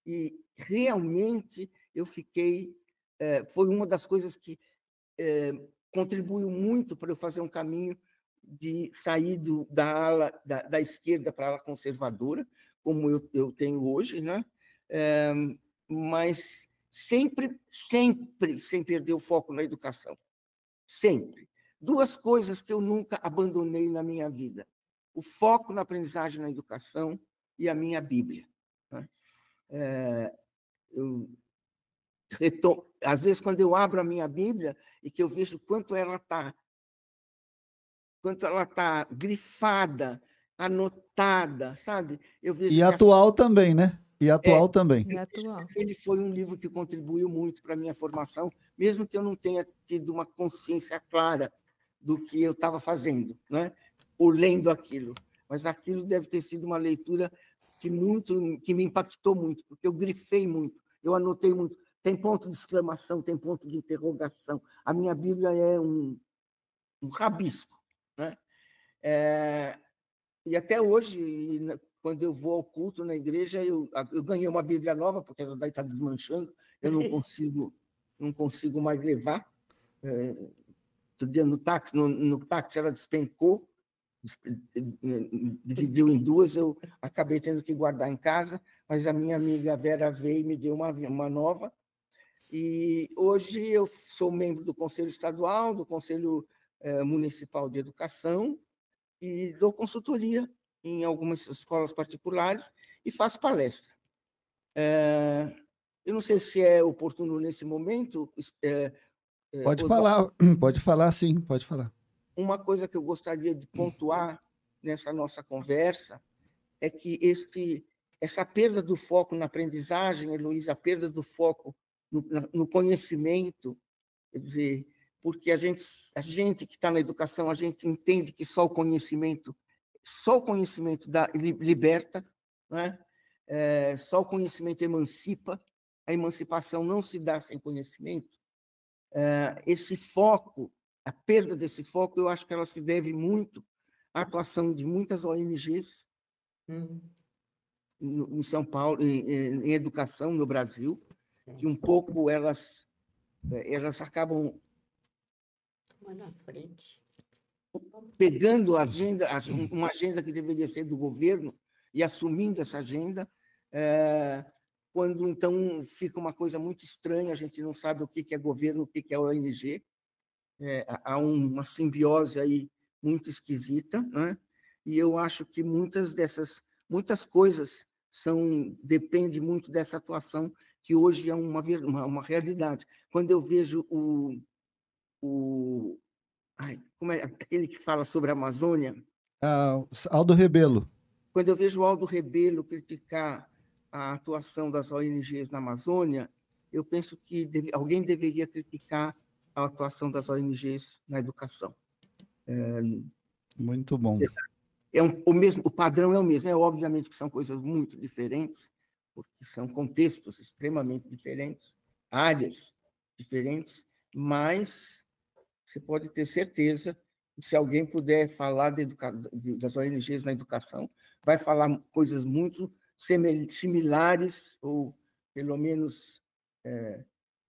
e realmente eu fiquei... Foi uma das coisas que contribuiu muito para eu fazer um caminho de sair da ala da esquerda para a ala conservadora, como eu tenho hoje, né? Mas sempre, sem perder o foco na educação. Sempre. 2 coisas que eu nunca abandonei na minha vida: o foco na aprendizagem na educação e a minha Bíblia. Às vezes, quando eu abro a minha Bíblia e que eu vejo quanto ela está grifada, anotada, sabe? Eu vejo E atual também, né? E atual também. E atual. Ele foi um livro que contribuiu muito para a minha formação, mesmo que eu não tenha tido uma consciência clara do que eu estava fazendo, né? Ou lendo aquilo. Mas aquilo deve ter sido uma leitura que me impactou muito, porque eu grifei muito, eu anotei muito. Tem ponto de exclamação, tem ponto de interrogação. A minha Bíblia é um rabisco, né? E até hoje, quando eu vou ao culto na igreja, eu ganhei uma Bíblia nova, porque essa daí está desmanchando, eu não consigo mais levar. Outro dia no táxi ela despencou, dividiu em 2, eu acabei tendo que guardar em casa, mas a minha amiga Vera veio e me deu uma nova. E hoje eu sou membro do Conselho Estadual, do Conselho Municipal de Educação e dou consultoria em algumas escolas particulares e faço palestra. Eu não sei se é oportuno nesse momento. Pode falar, sim, pode falar. Uma coisa que eu gostaria de pontuar nessa nossa conversa é que essa perda do foco na aprendizagem, Heloísa, a perda do foco no conhecimento, quer dizer, porque a gente que está na educação, a gente entende que só o conhecimento liberta, né? Só o conhecimento emancipa, a emancipação não se dá sem conhecimento. Esse foco, a perda desse foco, eu acho que ela se deve muito à atuação de muitas ONGs em São Paulo, em educação no Brasil, que um pouco elas acabam pegando uma agenda que deveria ser do governo e assumindo essa agenda, quando então fica uma coisa muito estranha, a gente não sabe o que é governo, o que é ONG, há uma simbiose aí muito esquisita, né? E eu acho que muitas coisas dependem muito dessa atuação, que hoje é uma realidade. Quando eu vejo como é aquele que fala sobre a Amazônia? Aldo Rebelo. Quando eu vejo o Aldo Rebelo criticar a atuação das ONGs na Amazônia, eu penso que alguém deveria criticar a atuação das ONGs na educação. Muito bom. O padrão é o mesmo. Obviamente que são coisas muito diferentes, porque são contextos extremamente diferentes, áreas diferentes, mas você pode ter certeza que se alguém puder falar das ONGs na educação, vai falar coisas muito similares, ou pelo menos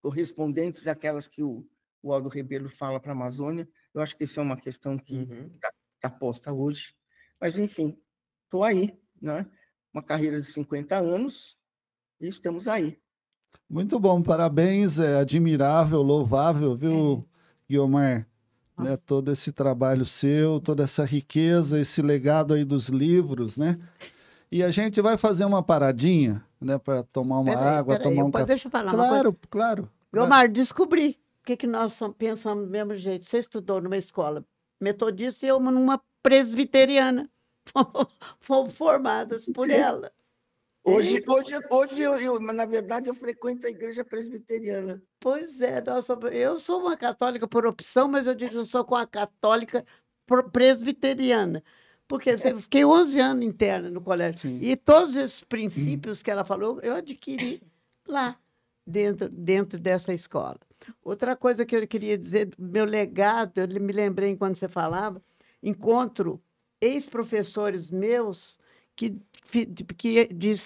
correspondentes àquelas que o Aldo Rebelo fala para a Amazônia. Eu acho que essa é uma questão que está posta hoje. Mas, enfim, estou aí, né? Uma carreira de 50 anos e estamos aí. Muito bom, parabéns, é admirável, louvável, viu, Guiomar? Né, todo esse trabalho seu, toda essa riqueza, esse legado aí dos livros, né? E a gente vai fazer uma paradinha, né, para tomar uma água, tomar um café. Deixa eu falar claro, uma coisa. Claro. Guiomar, descobri que nós pensamos do mesmo jeito. Você estudou numa escola metodista e eu numa presbiteriana. Fomos formadas por elas. Hoje na verdade, eu frequento a igreja presbiteriana. Pois é, eu sou uma católica por opção, mas eu digo que eu sou com a católica presbiteriana. Porque eu fiquei 11 anos interna no colégio. Sim. E todos esses princípios que ela falou, eu adquiri lá, dentro dessa escola. Outra coisa que eu queria dizer, meu legado, eu me lembrei enquanto você falava, encontro ex-professores meus que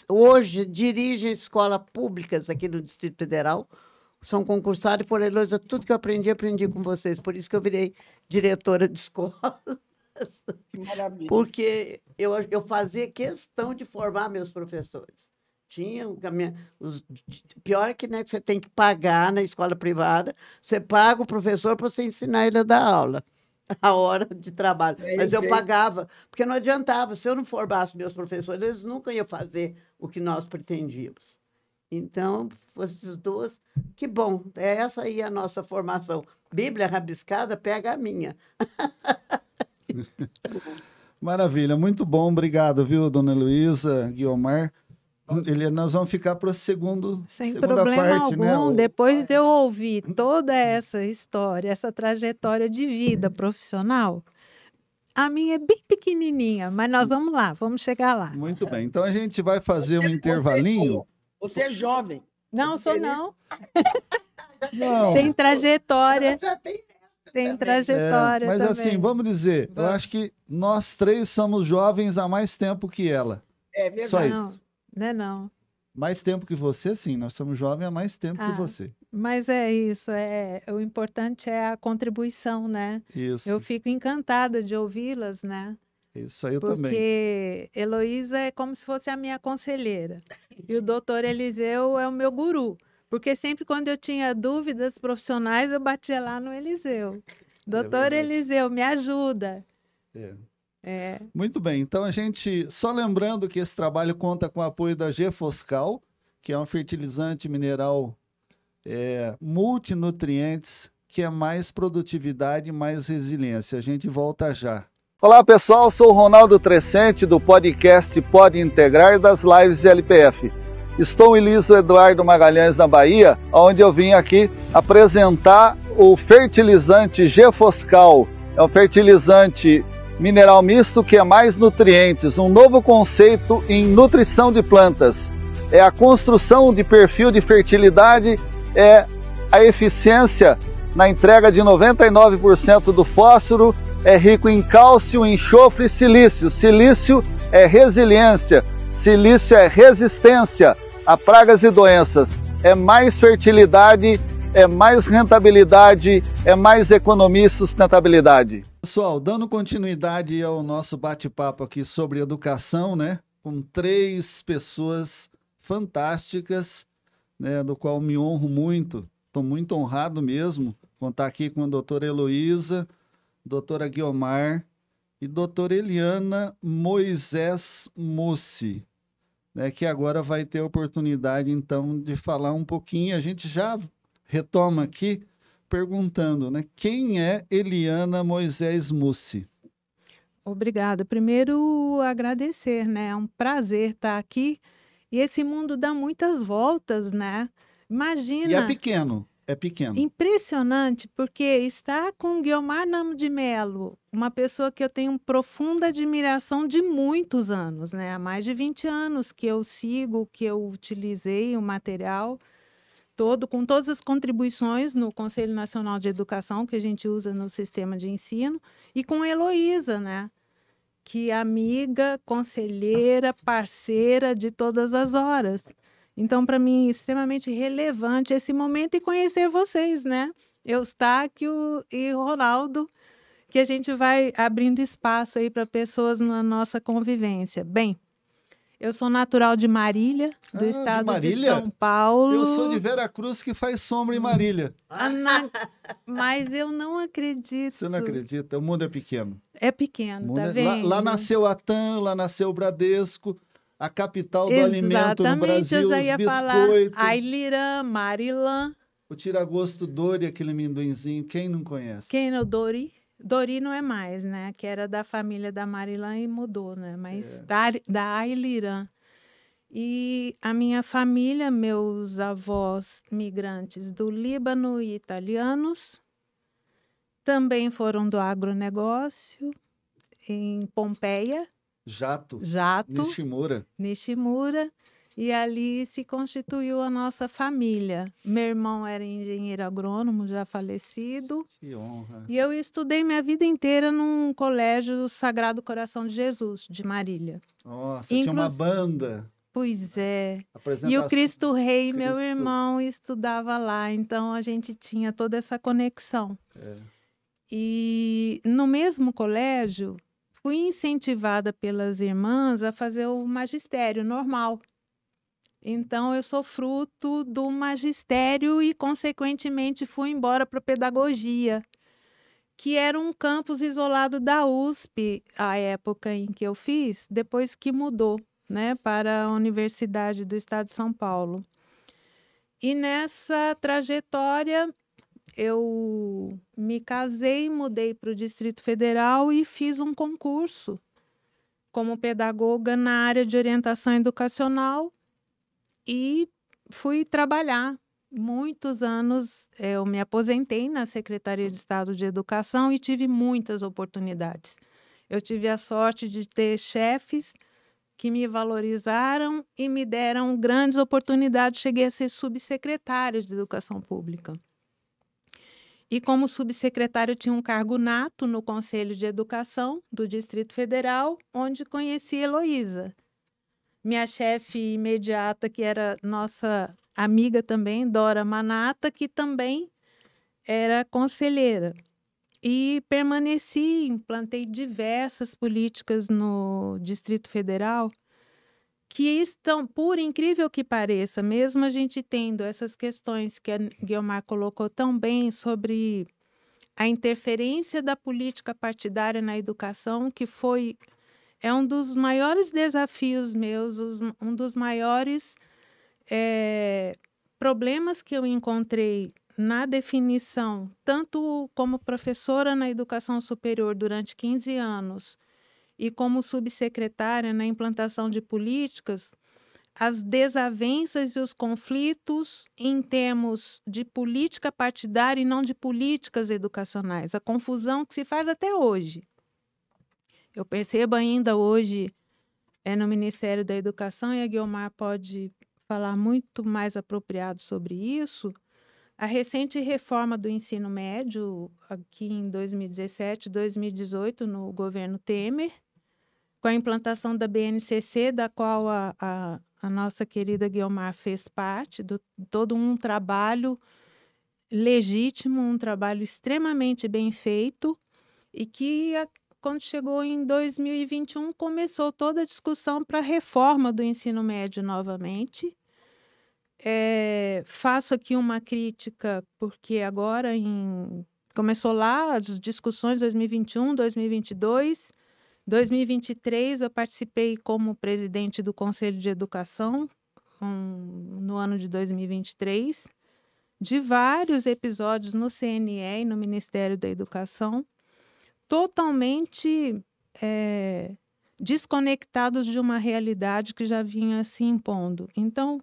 hoje dirigem escolas públicas aqui no Distrito Federal, são concursados e foram Heloísa, tudo que eu aprendi com vocês. Por isso que eu virei diretora de escola. Que maravilha. Porque eu fazia questão de formar meus professores. Pior é que, né, que você tem que pagar na escola privada, você paga o professor para você ensinar ele a dar aula, a hora de trabalho. Mas eu pagava, porque não adiantava. Se eu não formasse meus professores, eles nunca iam fazer o que nós pretendíamos. Então, essas duas, que bom, essa aí é a nossa formação. Bíblia rabiscada, pega a minha. Maravilha, muito bom, obrigado, viu, dona Heloísa, Guiomar. Nós vamos ficar para a segunda problema parte, algum, né? Depois de eu ouvir toda essa história, essa trajetória de vida profissional, a minha é bem pequenininha, mas nós vamos lá, vamos chegar lá. Muito bem, então a gente vai fazer um intervalinho. Você é jovem. Não, sou não. Não. Tem trajetória. Tem trajetória mas também. assim, vamos dizer, eu acho que nós três somos jovens há mais tempo que ela. É verdade. Só isso. Não é não. Mais tempo que você, sim. Nós somos jovens há mais tempo que você. Mas é isso. O importante é a contribuição, né? Isso. Eu fico encantada de ouvi-las, né? Isso aí eu também. Porque Heloísa é como se fosse a minha conselheira. E o doutor Eliseu é o meu guru. Porque sempre quando eu tinha dúvidas profissionais, eu batia lá no Eliseu. Doutor verdade. Eliseu, me ajuda. Muito bem, então a gente, só lembrando que esse trabalho conta com o apoio da Gefoscal, que é um fertilizante mineral multinutrientes, que é mais produtividade e mais resiliência. A gente volta já. Olá pessoal, sou o Ronaldo Trescente do podcast Pode Integrar das lives LPF. Estou em Liso Eduardo Magalhães, na Bahia, onde eu vim aqui apresentar o fertilizante Gefoscal. É um fertilizante mineral misto que é mais nutrientes, um novo conceito em nutrição de plantas. É a construção de perfil de fertilidade, é a eficiência na entrega de 99% do fósforo, é rico em cálcio, enxofre e silício. Silício é resiliência, silício é resistência a pragas e doenças. É mais fertilidade, é mais rentabilidade, é mais economia e sustentabilidade. Pessoal, dando continuidade ao nosso bate-papo aqui sobre educação, né? Com 3 pessoas fantásticas, né? Do qual me honro muito. Estou muito honrado mesmo contar aqui com a doutora Heloísa, doutora Guiomar e doutora Eliana Moisés Mussi, né, que agora vai ter a oportunidade, então, de falar um pouquinho. A gente já retoma aqui perguntando, né, quem é Eliana Moisés Mussi? Obrigada. Primeiro, agradecer, né? É um prazer estar aqui. E esse mundo dá muitas voltas, né? Imagina. E é pequeno. É pequeno. Impressionante, porque está com Guiomar Namo de Melo, uma pessoa que eu tenho profunda admiração de muitos anos, né? Há mais de 20 anos que eu sigo, que eu utilizei o material todo, com todas as contribuições no Conselho Nacional de Educação, que a gente usa no sistema de ensino, e com a Heloísa, né? Que é amiga, conselheira, parceira de todas as horas. Então, para mim, é extremamente relevante esse momento e conhecer vocês, né? Eustáquio e Ronaldo, que a gente vai abrindo espaço aí para pessoas na nossa convivência. Bem, eu sou natural de Marília, do estado de São Paulo. Eu sou de Veracruz, que faz sombra em Marília. Mas eu não acredito. Você não acredita? O mundo é pequeno. É pequeno, tá vendo? Lá nasceu a TAM, lá nasceu o Bradesco, a capital do alimento no Brasil, eu já ia os biscoitos. falar Ailirã, Marilã. O tira-gosto Dori, aquele amendoinzinho, quem não conhece? Quem não? Dori? Dori não é mais, né? Que era da família da Marilã e mudou, né? Mas da Ailirã. E a minha família, meus avós migrantes do Líbano e italianos, também foram do agronegócio, em Pompeia. Jato. Nishimura. E ali se constituiu a nossa família. Meu irmão era engenheiro agrônomo, já falecido. Que honra. E eu estudei minha vida inteira num colégio Sagrado Coração de Jesus, de Marília. Nossa, tinha uma banda. Pois é. E o Cristo Rei, meu irmão, estudava lá. Então, a gente tinha toda essa conexão. E no mesmo colégio, fui incentivada pelas irmãs a fazer o magistério normal. Então, eu sou fruto do magistério e, consequentemente, fui embora para a pedagogia, que era um campus isolado da USP, à época em que eu fiz, depois que mudou, né, para a Universidade do Estado de São Paulo. E nessa trajetória, eu me casei, mudei para o Distrito Federal e fiz um concurso como pedagoga na área de orientação educacional e fui trabalhar. Muitos anos eu me aposentei na Secretaria de Estado de Educação e tive muitas oportunidades. Eu tive a sorte de ter chefes que me valorizaram e me deram grandes oportunidades. Cheguei a ser subsecretária de Educação Pública. E como subsecretária, eu tinha um cargo nato no Conselho de Educação do Distrito Federal, onde conheci Heloísa. Minha chefe imediata, que era nossa amiga também, Dora Manata, que também era conselheira. e permaneci, implantei diversas políticas no Distrito Federal que estão, por incrível que pareça, mesmo a gente tendo essas questões que a Guiomar colocou tão bem sobre a interferência da política partidária na educação, que é um dos maiores desafios meus, um dos maiores problemas que eu encontrei na definição, tanto como professora na educação superior durante 15 anos e como subsecretária na implantação de políticas, as desavenças e os conflitos em termos de política partidária e não de políticas educacionais, a confusão que se faz até hoje. Eu percebo ainda hoje no Ministério da Educação, e a Guiomar pode falar muito mais apropriado sobre isso, a recente reforma do ensino médio, aqui em 2017, 2018, no governo Temer, com a implantação da BNCC, da qual a nossa querida Guiomar fez parte, todo um trabalho legítimo, um trabalho extremamente bem feito, e que, quando chegou em 2021, começou toda a discussão para a reforma do ensino médio novamente. Faço aqui uma crítica, porque agora começou lá as discussões 2021, 2022, 2023 eu participei como presidente do Conselho de Educação, no ano de 2023, de vários episódios no CNE e no Ministério da Educação, totalmente desconectados de uma realidade que já vinha se impondo. Então,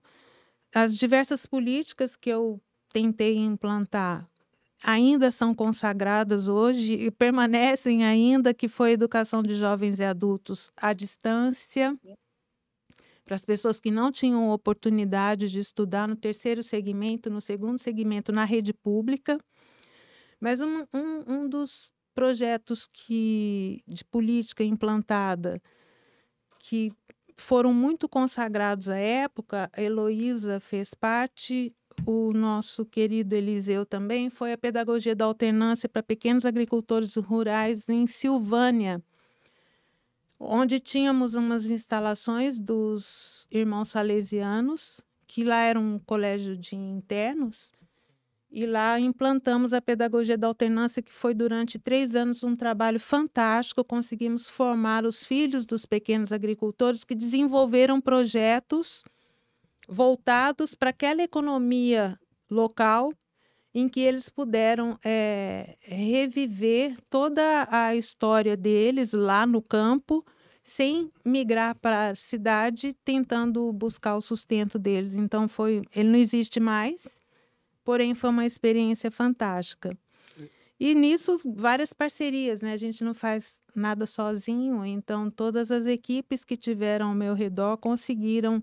as diversas políticas que eu tentei implantar ainda são consagradas hoje e permanecem ainda, que foi a educação de jovens e adultos à distância, para as pessoas que não tinham oportunidade de estudar no terceiro segmento, no segundo segmento, na rede pública. Mas um dos projetos de política implantada que foram muito consagrados à época, a Heloísa fez parte, o nosso querido Eliseu também, foi a pedagogia da alternância para pequenos agricultores rurais em Silvânia, onde tínhamos umas instalações dos irmãos salesianos, que lá era um colégio de internos, e lá implantamos a pedagogia da alternância, que foi durante 3 anos um trabalho fantástico. Conseguimos formar os filhos dos pequenos agricultores que desenvolveram projetos voltados para aquela economia local, em que eles puderam reviver toda a história deles lá no campo, sem migrar para a cidade, tentando buscar o sustento deles. Então, ele não existe mais, porém foi uma experiência fantástica. E nisso, várias parcerias, né? A gente não faz nada sozinho, então todas as equipes que tiveram ao meu redor conseguiram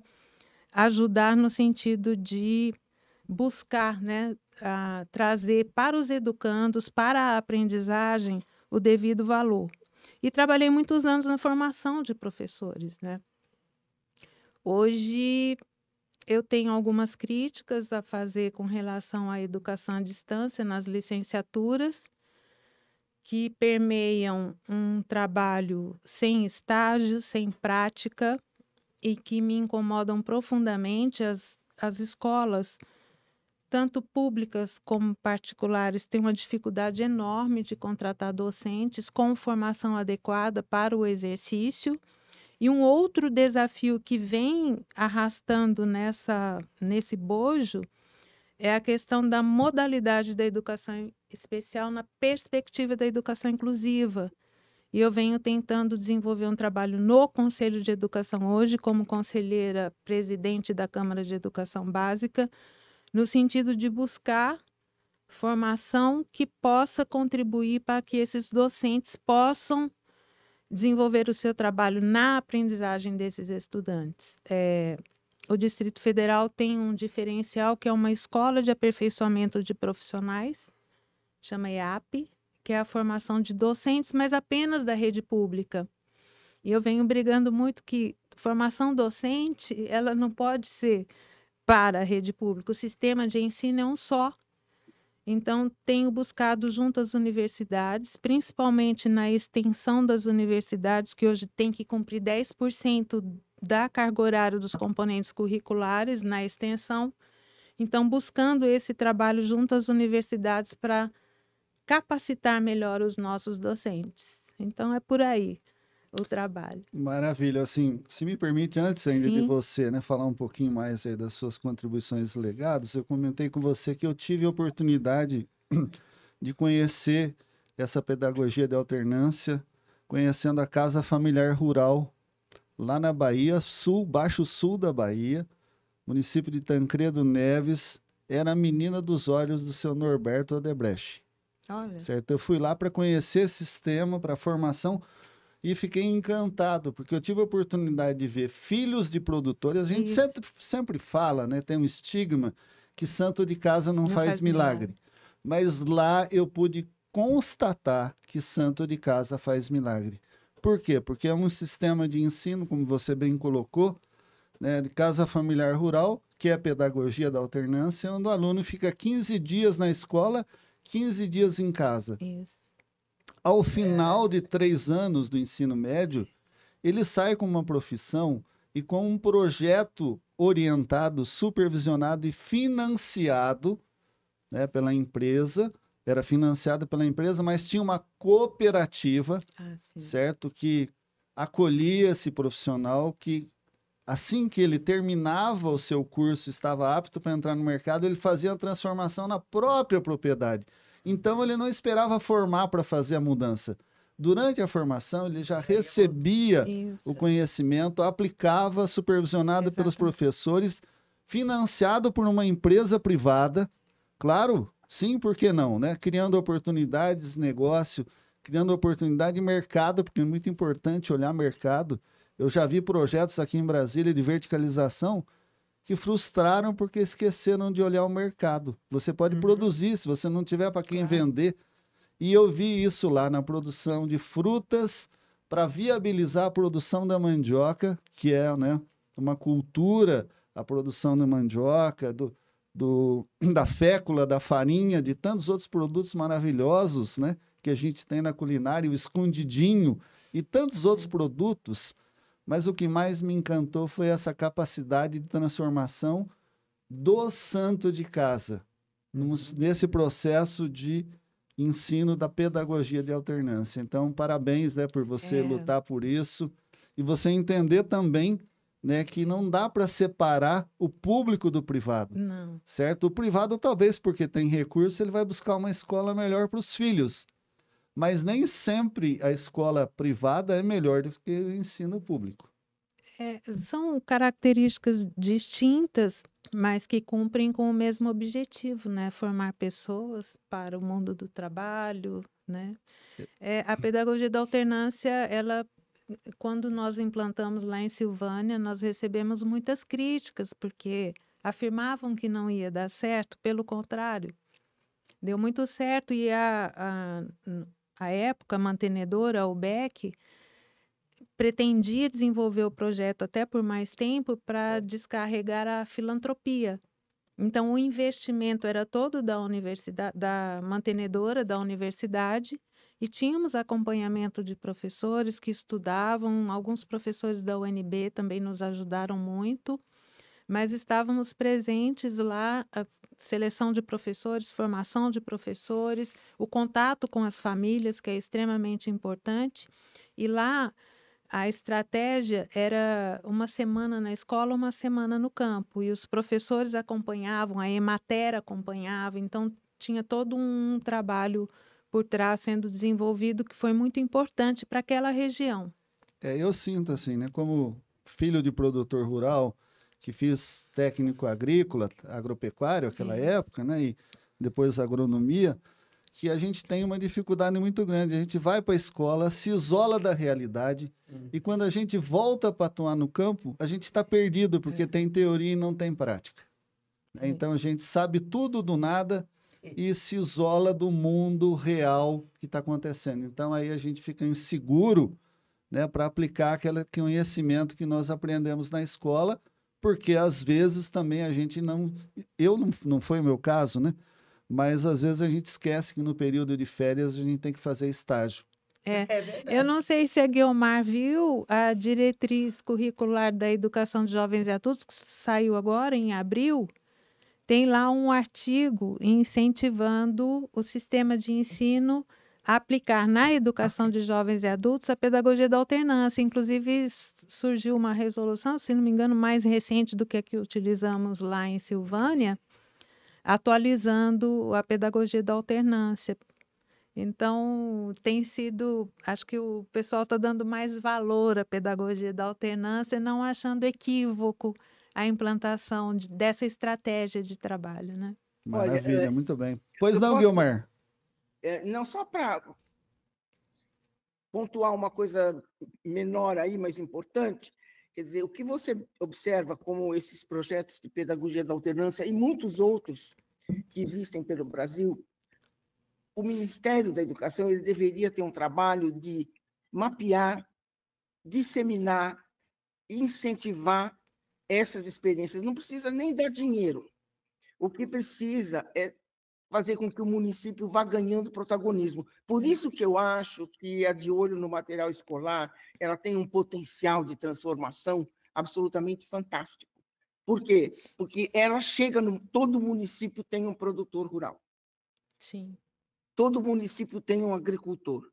ajudar no sentido de buscar, né, trazer para os educandos, para a aprendizagem, o devido valor. E trabalhei muitos anos na formação de professores, né? Hoje eu tenho algumas críticas a fazer com relação à educação à distância nas licenciaturas, que permeiam um trabalho sem estágio, sem prática, e que me incomodam profundamente. As escolas, tanto públicas como particulares, têm uma dificuldade enorme de contratar docentes com formação adequada para o exercício. E um outro desafio que vem arrastando nesse bojo é a questão da modalidade da educação especial na perspectiva da educação inclusiva. E eu venho tentando desenvolver um trabalho no Conselho de Educação hoje, como conselheira presidente da Câmara de Educação Básica, no sentido de buscar formação que possa contribuir para que esses docentes possam desenvolver o seu trabalho na aprendizagem desses estudantes. O Distrito Federal tem um diferencial, que é uma escola de aperfeiçoamento de profissionais, chama EAP, que é a formação de docentes, mas apenas da rede pública. E eu venho brigando muito que formação docente, ela não pode ser para a rede pública. O sistema de ensino é um só. Então, tenho buscado junto às universidades, principalmente na extensão das universidades, que hoje tem que cumprir 10% da carga horária dos componentes curriculares na extensão. Então, buscando esse trabalho junto às universidades para capacitar melhor os nossos docentes. Então, é por aí o trabalho. Maravilha. Assim, se me permite, antes ainda de Sim. você, né, falar um pouquinho mais aí das suas contribuições e legados, eu comentei com você que eu tive a oportunidade de conhecer essa pedagogia de alternância, conhecendo a Casa Familiar Rural, lá na Bahia, Baixo Sul da Bahia, município de Tancredo Neves, era a menina dos olhos do seu Norberto Odebrecht. Olha. Certo? Eu fui lá para conhecer esse sistema, para a formação, e fiquei encantado, porque eu tive a oportunidade de ver filhos de produtores. A gente Isso. sempre fala, né? Tem um estigma que santo de casa não faz milagre. Mas lá eu pude constatar que santo de casa faz milagre. Por quê? Porque é um sistema de ensino, como você bem colocou, né, de casa familiar rural, que é a pedagogia da alternância, onde o aluno fica 15 dias na escola, 15 dias em casa. Isso. Ao final de 3 anos do ensino médio, ele sai com uma profissão e com um projeto orientado, supervisionado e financiado, né, pela empresa. Era financiado pela empresa, mas tinha uma cooperativa, certo? Que acolhia esse profissional, que assim que ele terminava o seu curso, estava apto para entrar no mercado, ele fazia a transformação na própria propriedade. Então, ele não esperava formar para fazer a mudança. Durante a formação, ele já recebia o conhecimento, aplicava, supervisionado pelos professores, financiado por uma empresa privada. Claro, sim, por que não, né? Criando oportunidades, negócio, criando oportunidade de mercado, porque é muito importante olhar mercado. Eu já vi projetos aqui em Brasília de verticalização que frustraram porque esqueceram de olhar o mercado. Você pode produzir, se você não tiver para quem vender. E eu vi isso lá na produção de frutas para viabilizar a produção da mandioca, que é, né, uma cultura, a produção da mandioca, da fécula, da farinha, de tantos outros produtos maravilhosos, né, que a gente tem na culinária, o escondidinho e tantos outros produtos. Mas o que mais me encantou foi essa capacidade de transformação do santo de casa, nesse processo de ensino da pedagogia de alternância. Então, parabéns, né, por você lutar por isso e você entender também, né, que não dá para separar o público do privado. Não. Certo? O privado, talvez porque tem recurso, ele vai buscar uma escola melhor para os filhos. Mas nem sempre a escola privada é melhor do que o ensino público. São características distintas, mas que cumprem com o mesmo objetivo, né? Formar pessoas para o mundo do trabalho, né? A pedagogia da alternância, quando nós implantamos lá em Silvânia, nós recebemos muitas críticas, porque afirmavam que não ia dar certo, pelo contrário, deu muito certo, e a época, a mantenedora, a UBEC, pretendia desenvolver o projeto até por mais tempo para descarregar a filantropia. Então, o investimento era todo da universidade, da mantenedora da universidade, e tínhamos acompanhamento de professores que estudavam, alguns professores da UNB também nos ajudaram muito, mas estávamos presentes lá, a seleção de professores, formação de professores, o contato com as famílias, que é extremamente importante. E lá a estratégia era uma semana na escola, uma semana no campo, e os professores acompanhavam, a Emater acompanhava, então tinha todo um trabalho por trás sendo desenvolvido que foi muito importante para aquela região. Eu sinto assim, né, como filho de produtor rural, que fiz técnico agrícola, agropecuário naquela época, né, e depois agronomia, que a gente tem uma dificuldade muito grande. A gente vai para a escola, se isola da realidade, e quando a gente volta para atuar no campo, a gente está perdido, porque tem teoria e não tem prática. Então, a gente sabe tudo do nada e se isola do mundo real que está acontecendo. Então, aí a gente fica inseguro, né, para aplicar aquele conhecimento que nós aprendemos na escola, porque às vezes também a gente não foi o meu caso, né? mas às vezes a gente esquece que no período de férias a gente tem que fazer estágio. É verdade. Eu não sei se a Guiomar viu a diretriz curricular da educação de jovens e adultos, que saiu agora em abril. Tem lá um artigo incentivando o sistema de ensino a aplicar na educação de jovens e adultos a pedagogia da alternância. Inclusive, surgiu uma resolução, se não me engano, mais recente do que a que utilizamos lá em Silvânia, atualizando a pedagogia da alternância. Então, tem sido, acho que o pessoal está dando mais valor à pedagogia da alternância, não achando equívoco a implantação dessa estratégia de trabalho, né? Maravilha, Olha, muito bem. Pois eu não, posso- Guiomar? Não só para pontuar uma coisa menor aí, mas importante, quer dizer, o que você observa como esses projetos de pedagogia da alternância e muitos outros que existem pelo Brasil, o Ministério da Educação ele deveria ter um trabalho de mapear, disseminar, incentivar essas experiências. Não precisa nem dar dinheiro. O que precisa é fazer com que o município vá ganhando protagonismo. Por isso que eu acho que a De Olho no Material Escolar ela tem um potencial de transformação absolutamente fantástico. Por quê? Porque ela chega todo município tem um produtor rural. Sim. Todo município tem um agricultor.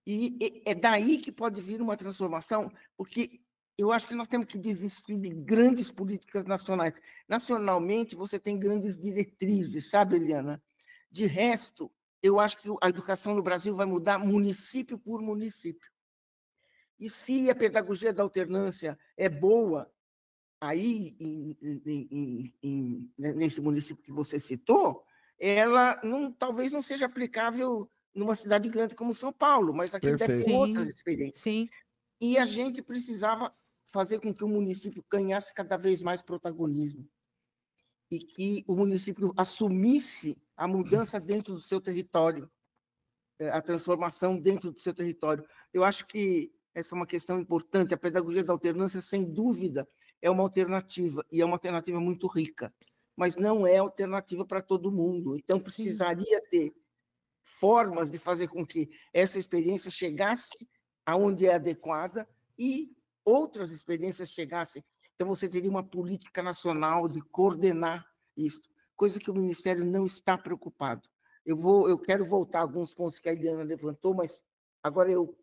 E é daí que pode vir uma transformação, porque eu acho que nós temos que desistir de grandes políticas nacionais. Nacionalmente, você tem grandes diretrizes, sabe, Eliana? De resto, eu acho que a educação no Brasil vai mudar município por município. E se a pedagogia da alternância é boa, aí, nesse município que você citou, ela talvez não seja aplicável numa cidade grande como São Paulo, mas aqui deve ter Perfeito. outras experiências. Sim. E a gente precisava fazer com que o município ganhasse cada vez mais protagonismo e que o município assumisse a mudança dentro do seu território, a transformação dentro do seu território. Eu acho que essa é uma questão importante. A pedagogia da alternância, sem dúvida, é uma alternativa, e é uma alternativa muito rica, mas não é alternativa para todo mundo. Então, precisaria ter formas de fazer com que essa experiência chegasse aonde é adequada e outras experiências chegassem. Então, você teria uma política nacional de coordenar isso, coisa que o Ministério não está preocupado. Eu quero voltar a alguns pontos que a Eliana levantou, mas agora eu...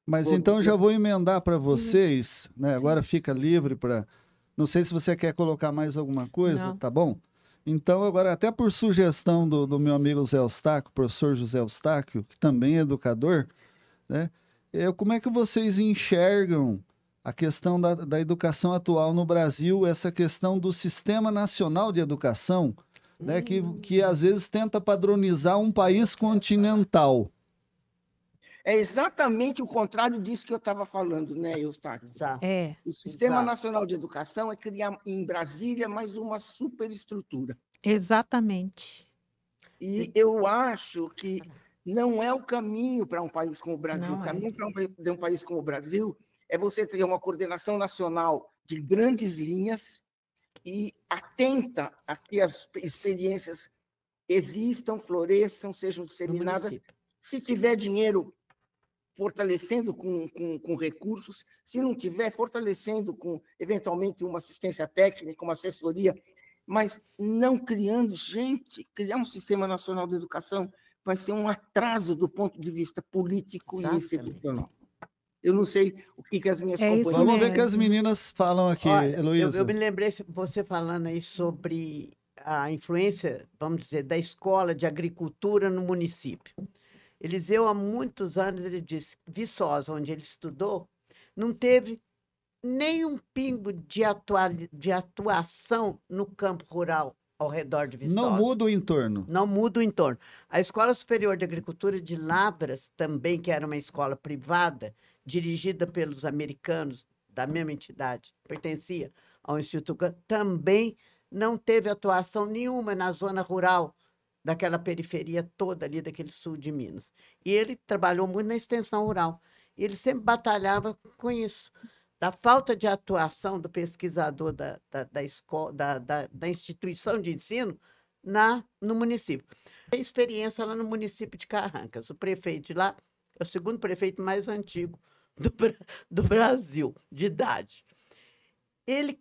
Mas então já vou emendar para vocês, né? Agora fica livre para... Não sei se você quer colocar mais alguma coisa, Não. tá bom? Então, agora, até por sugestão do meu amigo Zé Eustáquio, professor José Eustáquio, que também é educador, né? Como é que vocês enxergam a questão da educação atual no Brasil, essa questão do Sistema Nacional de Educação, né? Que às vezes tenta padronizar um país continental. É exatamente o contrário disso que eu estava falando, né, Eustáquio? Exato. É. O Sistema Exato. Nacional de Educação é criar em Brasília mais uma superestrutura. Exatamente. E eu acho que não é o caminho para um país como o Brasil. Não O é. caminho para um país como o Brasil é você ter uma coordenação nacional de grandes linhas e atenta a que as experiências existam, floresçam, sejam disseminadas. município. Se tiver dinheiro, fortalecendo com recursos, se não tiver, fortalecendo com, eventualmente, uma assistência técnica, uma assessoria, mas não criando criar um Sistema Nacional de Educação vai ser um atraso do ponto de vista político e Exatamente. institucional. Eu não sei o que as minhas É isso companheiras... Vamos ver o que as mesmo. meninas falam aqui, Olha, Heloísa. eu me lembrei, você falando aí sobre a influência, vamos dizer, da escola de agricultura no município. Eliseu, há muitos anos, ele disse, Viçosa, onde ele estudou, não teve nem um pingo de atuação no campo rural ao redor de Viçosa. Não muda o entorno. Não muda o entorno. A Escola Superior de Agricultura de Lavras, também, que era uma escola privada, dirigida pelos americanos, da mesma entidade, pertencia ao Instituto Gama, também não teve atuação nenhuma na zona rural daquela periferia toda ali, daquele sul de Minas. E ele trabalhou muito na extensão rural. Ele sempre batalhava com isso, da falta de atuação do pesquisador da instituição de ensino no município. Tem experiência lá no município de Carrancas. O prefeito de lá é o segundo prefeito mais antigo do Brasil, de idade. Ele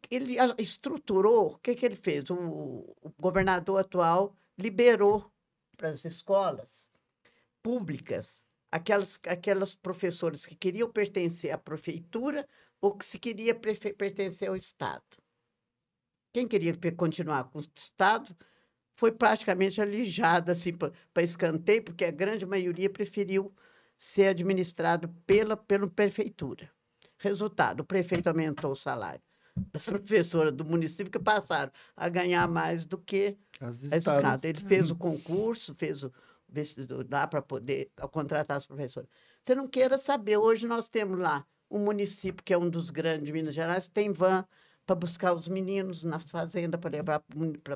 estruturou, o que ele fez? O governador atual liberou para as escolas públicas aquelas professoras que queriam pertencer à prefeitura ou que se queria pertencer ao Estado. Quem queria continuar com o Estado foi praticamente alijada assim, para escanteio, porque a grande maioria preferiu ser administrado pela prefeitura. Resultado, o prefeito aumentou o salário das professoras do município, que passaram a ganhar mais do que As a Estado. estados. Ele fez o concurso, fez o vestibular para poder contratar as professoras. Você não queira saber, hoje nós temos lá um município, que é um dos grandes de Minas Gerais, tem van para buscar os meninos nas fazendas, para levar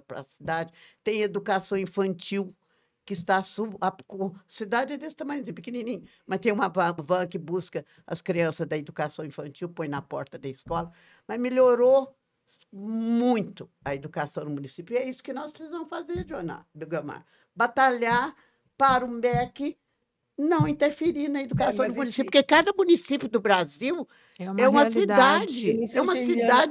para a cidade. Tem educação infantil, que está cidade é desse tamanhozinho, pequenininho, mas tem uma van que busca as crianças da educação infantil, põe na porta da escola, mas melhorou muito a educação no município. E é isso que nós precisamos fazer, Gilmar. Batalhar para o MEC não interferir na educação do município, porque cada município do Brasil é uma cidade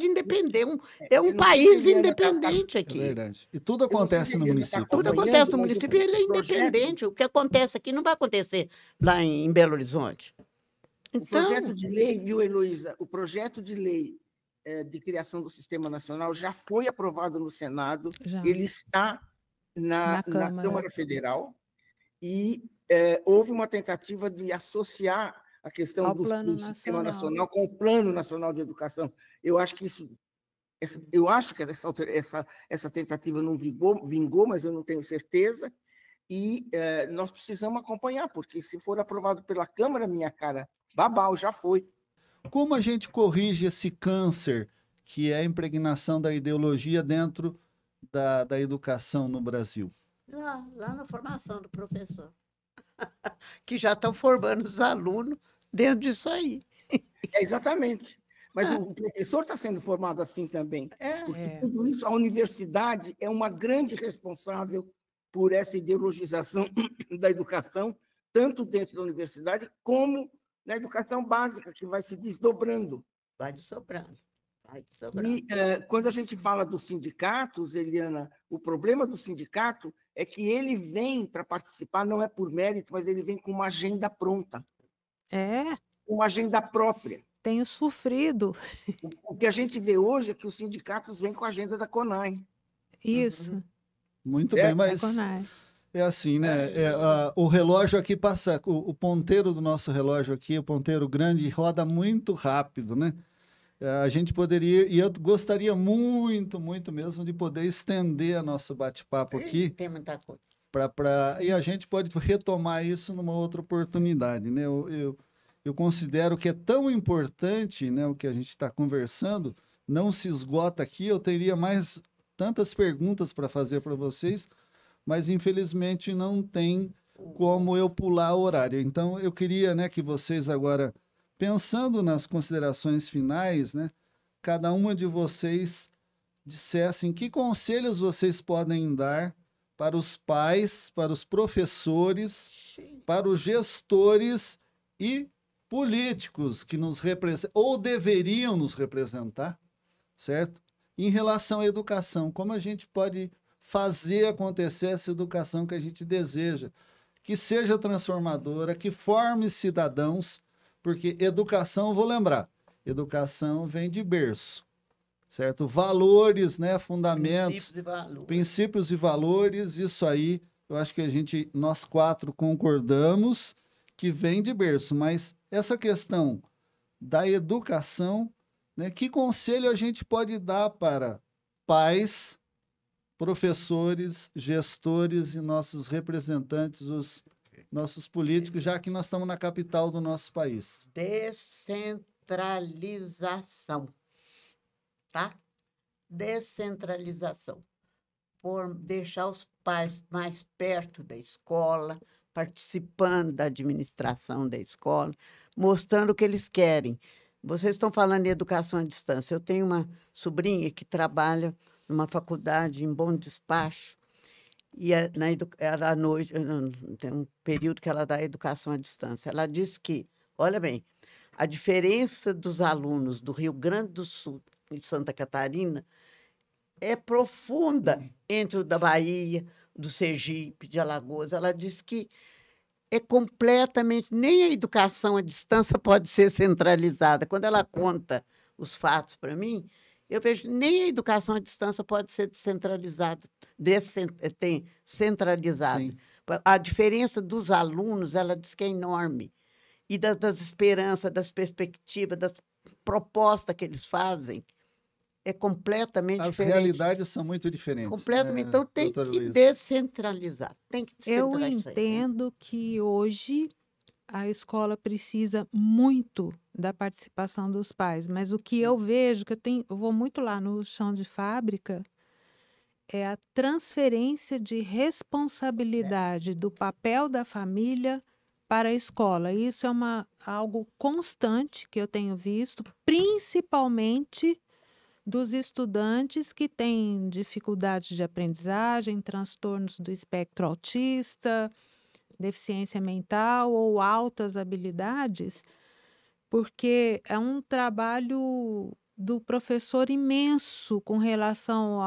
independente, é um país independente aqui. É verdade. E tudo acontece no município. Tudo acontece no município e ele é independente. O que acontece aqui não vai acontecer lá em Belo Horizonte. Então, o projeto de lei, viu, Heloísa? O projeto de lei de criação do Sistema Nacional já foi aprovado no Senado, ele está na Câmara Federal e houve uma tentativa de associar a questão do Sistema Nacional com o Plano Nacional de Educação. Eu acho que essa tentativa não vingou, mas eu não tenho certeza, e nós precisamos acompanhar, porque se for aprovado pela Câmara, minha cara, babau, já foi. Como a gente corrige esse câncer, que é a impregnação da ideologia dentro da educação no Brasil? Lá na formação do professor. Que já estão formando os alunos dentro disso aí. Exatamente. Mas o professor está sendo formado assim também. Porque tudo isso, a universidade é uma grande responsável por essa ideologização da educação, tanto dentro da universidade como na educação básica, que vai se desdobrando. Vai desdobrando. E quando a gente fala dos sindicatos, Eliana, o problema do sindicato é que ele vem para participar, não é por mérito, mas ele vem com uma agenda pronta. Uma agenda própria. Tenho sofrido. O que a gente vê hoje é que os sindicatos vêm com a agenda da CONAI. Isso. Muito bem, mas é assim, né? O relógio aqui passa, o ponteiro do nosso relógio aqui, o ponteiro grande, roda muito rápido, né? A gente poderia, e eu gostaria muito, muito mesmo, de poder estender a nosso bate-papo aqui. Tem muita coisa. E a gente pode retomar isso numa outra oportunidade, né? Eu considero que é tão importante, né, o que a gente está conversando, não se esgota aqui. Eu teria mais tantas perguntas para fazer para vocês, mas infelizmente não tem como eu pular o horário. Então eu queria, né, que vocês agora, pensando nas considerações finais, né, cada uma de vocês dissessem que conselhos vocês podem dar para os pais, para os professores, para os gestores e políticos que nos representam, ou deveriam nos representar, certo? Em relação à educação, como a gente pode fazer acontecer essa educação que a gente deseja, que seja transformadora, que forme cidadãos, porque educação, vou lembrar, educação vem de berço, certo? Valores, né, fundamentos, princípios e valores, isso aí, eu acho que nós quatro concordamos que vem de berço, mas essa questão da educação, né, que conselho a gente pode dar para pais, professores, gestores e nossos representantes, os nossos políticos, já que nós estamos na capital do nosso país? Descentralização, tá? Descentralização. Por deixar os pais mais perto da escola, participando da administração da escola, mostrando o que eles querem. Vocês estão falando de educação à distância. Eu tenho uma sobrinha que trabalha numa faculdade em Bom Despacho E ela, à noite, tem um período que ela dá educação à distância. Ela diz que, olha bem, a diferença dos alunos do Rio Grande do Sul e de Santa Catarina é profunda entre o da Bahia, do Sergipe, de Alagoas. Ela diz que é completamente... Nem a educação à distância pode ser centralizada. Quando ela conta os fatos para mim, eu vejo nem a educação à distância pode ser descentralizada, centralizada. Sim. A diferença dos alunos, ela diz que é enorme. E das esperanças, das perspectivas, das propostas que eles fazem, é completamente As diferente. realidades são muito diferentes. Completamente. Né, Então, tem doutora que Luísa? descentralizar. Tem que Eu descentralizar isso aí, né? entendo que hoje a escola precisa muito da participação dos pais, mas o que eu vejo, eu vou muito lá no chão de fábrica, é a transferência de responsabilidade do papel da família para a escola. Isso é algo constante que eu tenho visto, principalmente dos estudantes que têm dificuldades de aprendizagem, transtornos do espectro autista, deficiência mental ou altas habilidades, porque é um trabalho do professor imenso com relação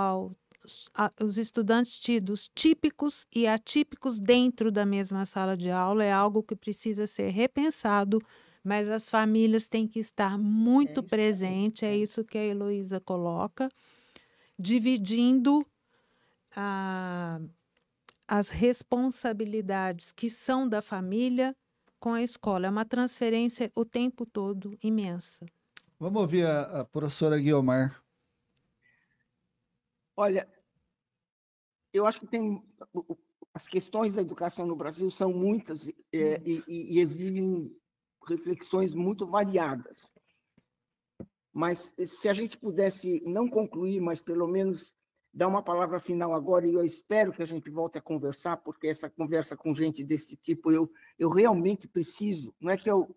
aos estudantes tidos típicos e atípicos dentro da mesma sala de aula. É algo que precisa ser repensado, mas as famílias têm que estar muito presentes, é isso que a Heloísa coloca, dividindo as responsabilidades que são da família com a escola. É uma transferência o tempo todo imensa. Vamos ouvir a professora Guiomar. Olha, eu acho que as questões da educação no Brasil são muitas e exigem reflexões muito variadas. Mas se a gente pudesse não concluir, mas pelo menos dar uma palavra final agora, e eu espero que a gente volte a conversar, porque essa conversa com gente desse tipo, eu realmente preciso, não é que eu,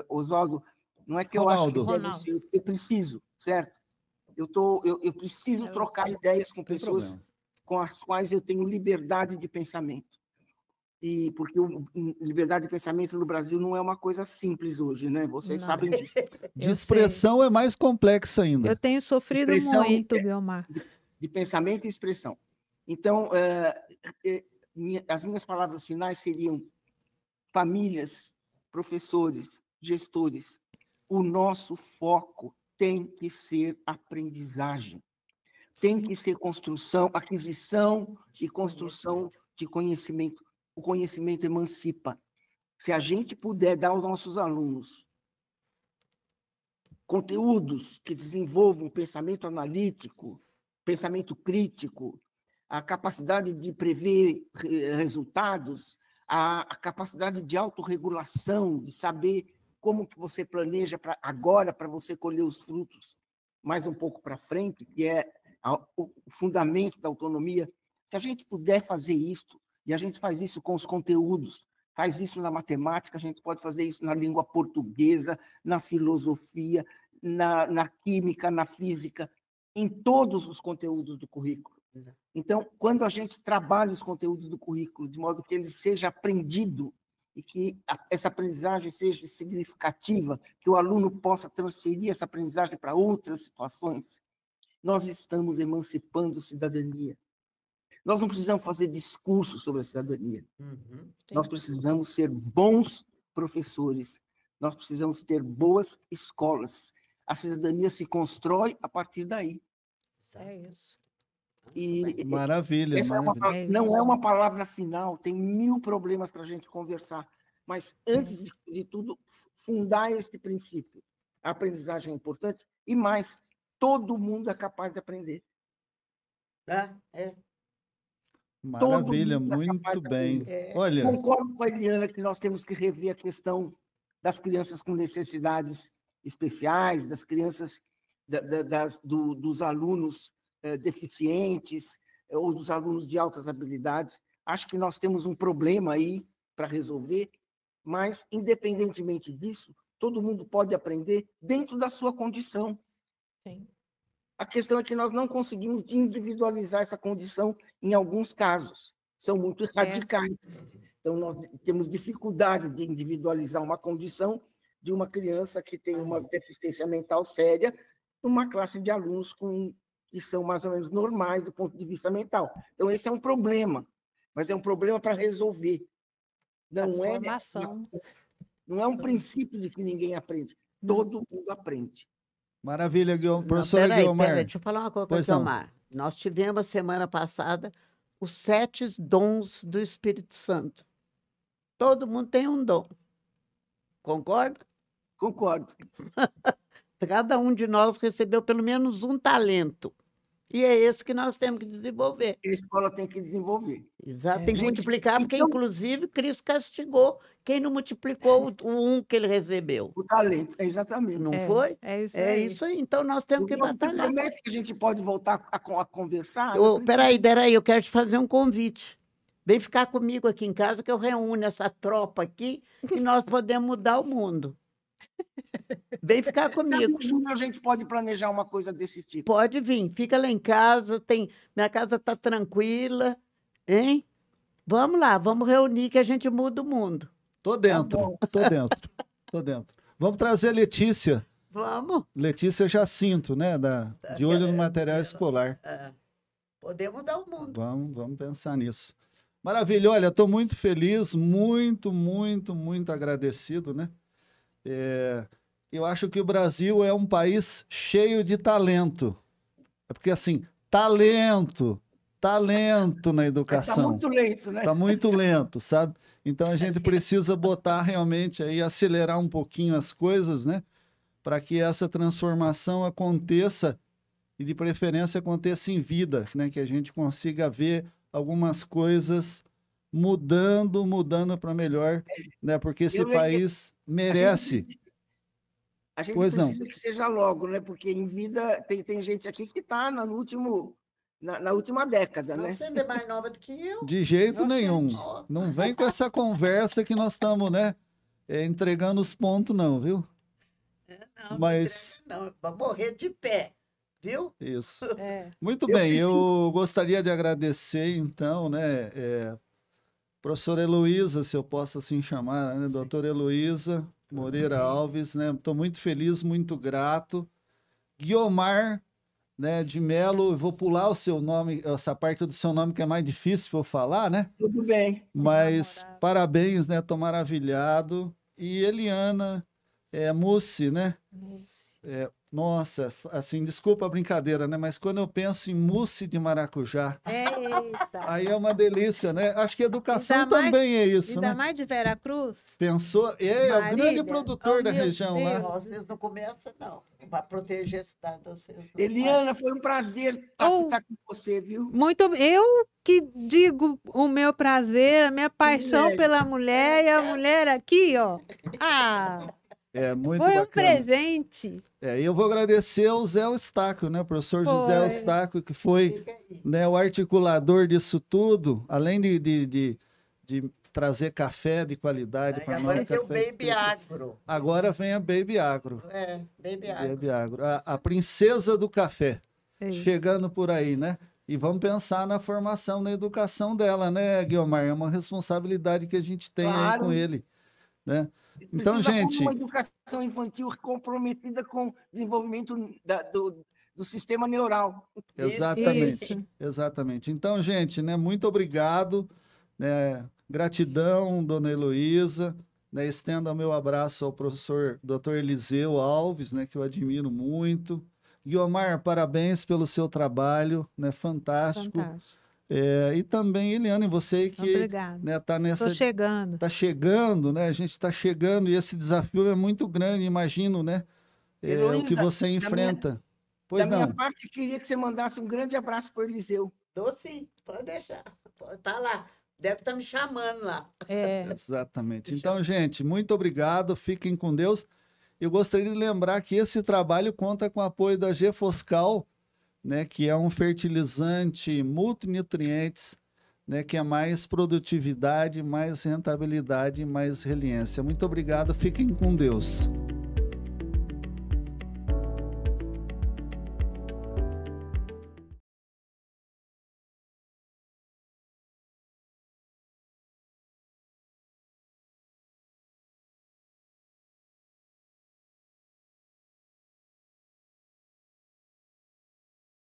Oswaldo, não é que eu acho que deve ser, eu preciso, certo? Eu preciso trocar ideias com pessoas com as quais eu tenho liberdade de pensamento. E porque liberdade de pensamento no Brasil não é uma coisa simples hoje, né? Vocês sabem disso. De expressão é mais complexa ainda. Eu tenho sofrido muito, Guiomar. De pensamento e expressão. Então, as minhas palavras finais seriam: famílias, professores, gestores, o nosso foco tem que ser aprendizagem. Tem que ser construção, aquisição e construção de conhecimento. O conhecimento emancipa. Se a gente puder dar aos nossos alunos conteúdos que desenvolvam pensamento analítico, pensamento crítico, a capacidade de prever resultados, a capacidade de autorregulação, de saber como que você planeja agora para você colher os frutos mais um pouco para frente, que é o fundamento da autonomia. Se a gente puder fazer isso, e a gente faz isso com os conteúdos, faz isso na matemática, a gente pode fazer isso na língua portuguesa, na filosofia, na química, na física, em todos os conteúdos do currículo. Então, quando a gente trabalha os conteúdos do currículo de modo que ele seja aprendido e que essa aprendizagem seja significativa, que o aluno possa transferir essa aprendizagem para outras situações, nós estamos emancipando cidadania. Nós não precisamos fazer discursos sobre a cidadania. Nós precisamos ser bons professores. Nós precisamos ter boas escolas. A cidadania se constrói a partir daí. É isso. Maravilha, maravilha. Não é uma palavra final, tem 1000 problemas para a gente conversar, mas antes de tudo, fundar este princípio. A aprendizagem é importante e mais, todo mundo é capaz de aprender. Maravilha, muito bem. Olha, concordo com a Eliana que nós temos que rever a questão das crianças com necessidades especiais, das crianças, dos alunos deficientes ou dos alunos de altas habilidades. Acho que nós temos um problema aí para resolver, mas, independentemente disso, todo mundo pode aprender dentro da sua condição. Sim. A questão é que nós não conseguimos individualizar essa condição em alguns casos. São muito radicais. Então, nós temos dificuldade de individualizar uma condição de uma criança que tem uma deficiência mental séria, numa classe de alunos que são mais ou menos normais do ponto de vista mental. Então, esse é um problema, mas é um problema para resolver. Não é um princípio de que ninguém aprende. Todo mundo aprende. Maravilha, professora Guiomar. Peraí, deixa eu falar uma coisa com a Guiomar. Nós tivemos, semana passada, os 7 dons do Espírito Santo. Todo mundo tem um dom. Concorda? Concordo. Cada um de nós recebeu pelo menos um talento. E é esse que nós temos que desenvolver. A escola tem que desenvolver. Exato, tem que multiplicar, porque, inclusive, Cristo castigou quem não multiplicou o que ele recebeu. O talento, exatamente. Não foi? É isso aí. Então, nós temos que batalhar. Promete que a gente pode voltar a conversar? Peraí, eu quero te fazer um convite. Vem ficar comigo aqui em casa, que eu reúno essa tropa aqui e nós podemos mudar o mundo. Vem ficar comigo. A gente pode planejar uma coisa desse tipo. Pode vir, fica lá em casa, minha casa está tranquila, hein? Vamos lá, vamos reunir que a gente muda o mundo. Tô dentro. Vamos trazer a Letícia. Vamos. Letícia Jacinto, né? De olho no material escolar. Podemos mudar o mundo. Vamos pensar nisso. Maravilha, olha, estou muito feliz, muito agradecido, né? Eu acho que o Brasil é um país cheio de talento. É porque, assim, talento na educação. Está muito lento, né? Está muito lento, sabe? Então, a gente precisa botar realmente aí, acelerar um pouquinho as coisas, né? Para que essa transformação aconteça e, de preferência, aconteça em vida, né? Que a gente consiga ver algumas coisas mudando para melhor, né? Porque esse país merece. A gente precisa que seja logo, né? Porque em vida tem gente aqui que está na última década, né? Você é mais nova do que eu. De jeito nenhum. Não vem com essa conversa que nós estamos, né? Entregando os pontos, não, viu? Não, mas não, para morrer de pé. Viu? Isso. Muito bem, eu gostaria de agradecer, então, né, professora Heloísa, se eu posso assim chamar, né, doutora Heloísa Moreira Alves, né, estou muito feliz, muito grato. Guiomar, né, de Melo, vou pular o seu nome, essa parte do seu nome que é mais difícil para eu falar, né? Tudo bem. Mas parabéns, né, estou maravilhado. E Eliana Mussi, né? Mussi. Nossa, assim, desculpa a brincadeira, né? Mas quando eu penso em mousse de maracujá, aí é uma delícia, né? Acho que educação também é isso, né? Ainda mais de Veracruz. Pensou? É o grande produtor da região lá. Vocês não começam, não. Para proteger a cidade de vocês. Eliana, foi um prazer estar com você, viu? Eu que digo o meu prazer, a minha paixão pela mulher, e a mulher aqui, ó. Muito foi bacana. Um presente. E eu vou agradecer ao Zé Eustáquio, né? O professor José Eustáquio, que foi, né, o articulador disso tudo, além de trazer café de qualidade para nós. Agora tem o Baby Agro. Agora vem a Baby Agro. Baby Agro. A princesa do café. Chegando por aí, né? E vamos pensar na formação, na educação dela, né, Guiomar? É uma responsabilidade que a gente tem aí com ele, né? Então, gente, uma educação infantil comprometida com o desenvolvimento do sistema neural. Exatamente. Então, gente, né, muito obrigado, né, gratidão, dona Heloísa, né, estendo o meu abraço ao professor Dr. Eliseu Alves, né, que eu admiro muito. Guiomar, parabéns pelo seu trabalho, né, fantástico. E também, Eliane, você que né, tá nessa... Estou chegando. Está chegando, né? A gente está chegando e esse desafio é muito grande, imagino, né? Heloísa, o que você enfrenta. Da minha parte, queria que você mandasse um grande abraço para o Eliseu. Dou sim, pode deixar. Tá lá. Deve estar me chamando lá. Exatamente. Então, gente, muito obrigado. Fiquem com Deus. Eu gostaria de lembrar que esse trabalho conta com o apoio da Gefoscal, né, que é um fertilizante multinutrientes, né, que é mais produtividade, mais rentabilidade e mais resiliência. Muito obrigado, fiquem com Deus.